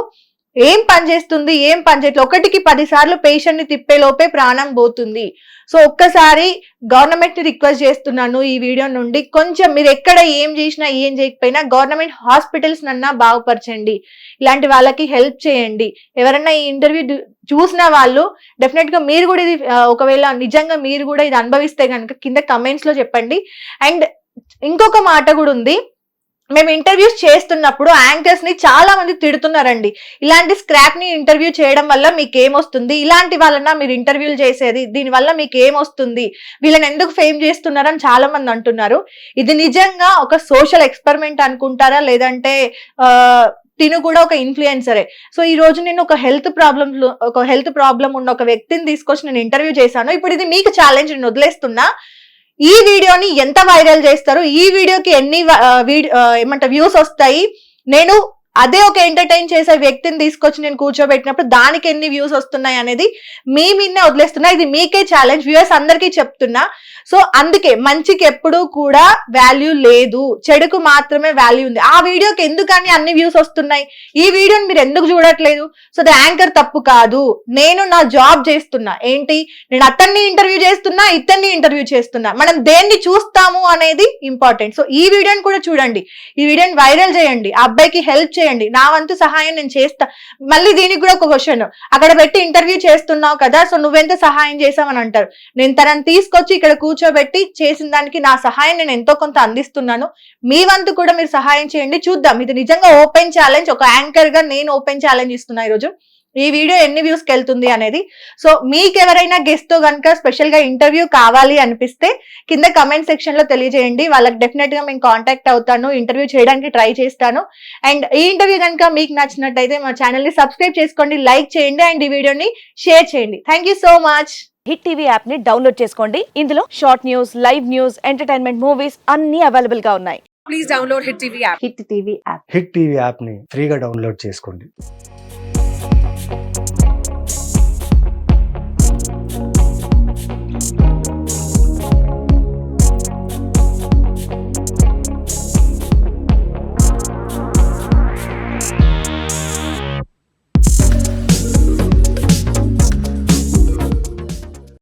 ఏం పని చేస్తుంది, ఏం పని చేయట్లేదు, 1కి 10 సార్లు పేషెంట్ ని తిప్పే లోపే ప్రాణం పోతుంది. సో ఒక్కసారి గవర్నమెంట్ ని రిక్వెస్ట్ చేస్తున్నాను ఈ వీడియో నుండి, కొంచెం మీరు ఎక్కడ ఏం చేసినా ఏం చేయకపోయినా గవర్నమెంట్ హాస్పిటల్స్ నన్నా బాగుపరచండి. ఇలాంటి వాళ్ళకి హెల్ప్ చేయండి. ఎవరన్నా ఈ ఇంటర్వ్యూ చూసిన వాళ్ళు డెఫినెట్ గా మీరు కూడా ఇది ఒకవేళ నిజంగా మీరు కూడా ఇది అనుభవిస్తే కనుక కింద కమెంట్స్ లో చెప్పండి. అండ్ ఇంకొక మాట కూడా ఉంది, మేము ఇంటర్వ్యూస్ చేస్తున్నప్పుడు యాంకర్స్ ని చాలా మంది తిడుతున్నారండి. ఇలాంటి స్క్రాప్ ని ఇంటర్వ్యూ చేయడం వల్ల మీకు ఏమొస్తుంది, ఇలాంటి వాళ్ళన్నా మీరు ఇంటర్వ్యూలు చేసేది, దీని వల్ల మీకు ఏమొస్తుంది, వీళ్ళని ఎందుకు ఫేమ్ చేస్తున్నారని చాలా మంది అంటున్నారు. ఇది నిజంగా ఒక సోషల్ ఎక్స్పెరిమెంట్ అనుకుంటారా, లేదంటే తిను కూడా ఒక ఇన్ఫ్లుయెన్సరే. సో ఈ రోజు నేను ఒక హెల్త్ ప్రాబ్లం ఉన్న ఒక వ్యక్తిని తీసుకొచ్చి నేను ఇంటర్వ్యూ చేశాను. ఇప్పుడు ఇది మీకు ఛాలెంజ్, నేను వదిలేస్తున్నా. ఈ వీడియోని ఎంత వైరల్ చేస్తారు, ఈ వీడియోకి ఎన్ని వ్యూస్ వస్తాయి, నేను అదే ఒక ఎంటర్టైన్ చేసే వ్యక్తిని తీసుకొచ్చి నేను కూర్చోబెట్టినప్పుడు దానికి ఎన్ని వ్యూస్ వస్తున్నాయి అనేది మీ మీదనే వదిలేస్తున్నా. ఇది మీకే ఛాలెంజ్, వ్యూవర్స్ అందరికీ చెప్తున్నా. సో అందుకే మంచికి ఎప్పుడూ కూడా వాల్యూ లేదు, చెడుకు మాత్రమే వాల్యూ ఉంది. ఆ వీడియోకి ఎందుకని అన్ని వ్యూస్ వస్తున్నాయి, ఈ వీడియోని మీరు ఎందుకు చూడట్లేదు? సో ద యాంకర్ తప్పు కాదు, నేను నా జాబ్ చేస్తున్నా. ఏంటి, నేను అతన్ని ఇంటర్వ్యూ చేస్తున్నా, ఇతన్ని ఇంటర్వ్యూ చేస్తున్నా. మనం దేన్ని చూస్తాము అనేది ఇంపార్టెంట్. సో ఈ వీడియోని కూడా చూడండి, ఈ వీడియోని వైరల్ చేయండి, ఆ అబ్బాయికి హెల్ప్ చేయండి. నా వంతు సహాయం నేను చేస్తా. మళ్ళీ దీనికి కూడా ఒక క్వశ్చన్, అక్కడ పెట్టి ఇంటర్వ్యూ చేస్తున్నావు కదా, సో నువ్వెంత సహాయం చేసావని అంటారు. నేను తనని తీసుకొచ్చి ఇక్కడ కూర్చోబెట్టి చేసిన దానికి నా సహాయం నేను ఎంతో కొంత అందిస్తున్నాను. మీ వంతు కూడా మీరు సహాయం చేయండి. చూద్దాం, ఇది నిజంగా ఓపెన్ ఛాలెంజ్. ఒక యాంకర్ గా నేను ఓపెన్ ఛాలెంజ్ ఇస్తున్నా ఈరోజు, ఈ వీడియో ఎన్ని వ్యూస్ కి వెళ్తుంది అనేది. సో మీకు ఎవరైనా గెస్ట్ తో కనుక స్పెషల్ గా ఇంటర్వ్యూ కావాలి అనిపిస్తే కింద కమెంట్ సెక్షన్ లో తెలియజేయండి. వాళ్ళకి డెఫినెట్ గా మేము కాంటాక్ట్ అవుతాను, ఇంటర్వ్యూ చేయడానికి ట్రై చేస్తాను. అండ్ ఈ ఇంటర్వ్యూ కనుక మీకు నచ్చినట్టయితే మా ఛానల్ ని సబ్స్క్రైబ్ చేసుకోండి, లైక్ చేయండి, అండ్ ఈ వీడియోని షేర్ చేయండి. Thank you so much. Hit TV app ని డౌన్లోడ్ చేసుకోండి. ఇందులో short news, live news, entertainment movies అన్ని అవైలబుల్ గా ఉన్నాయి. Please download Hit TV app. Hit TV app. Hit TV యాప్ని ఫ్రీగా డౌన్లోడ్ చేసుకోండి.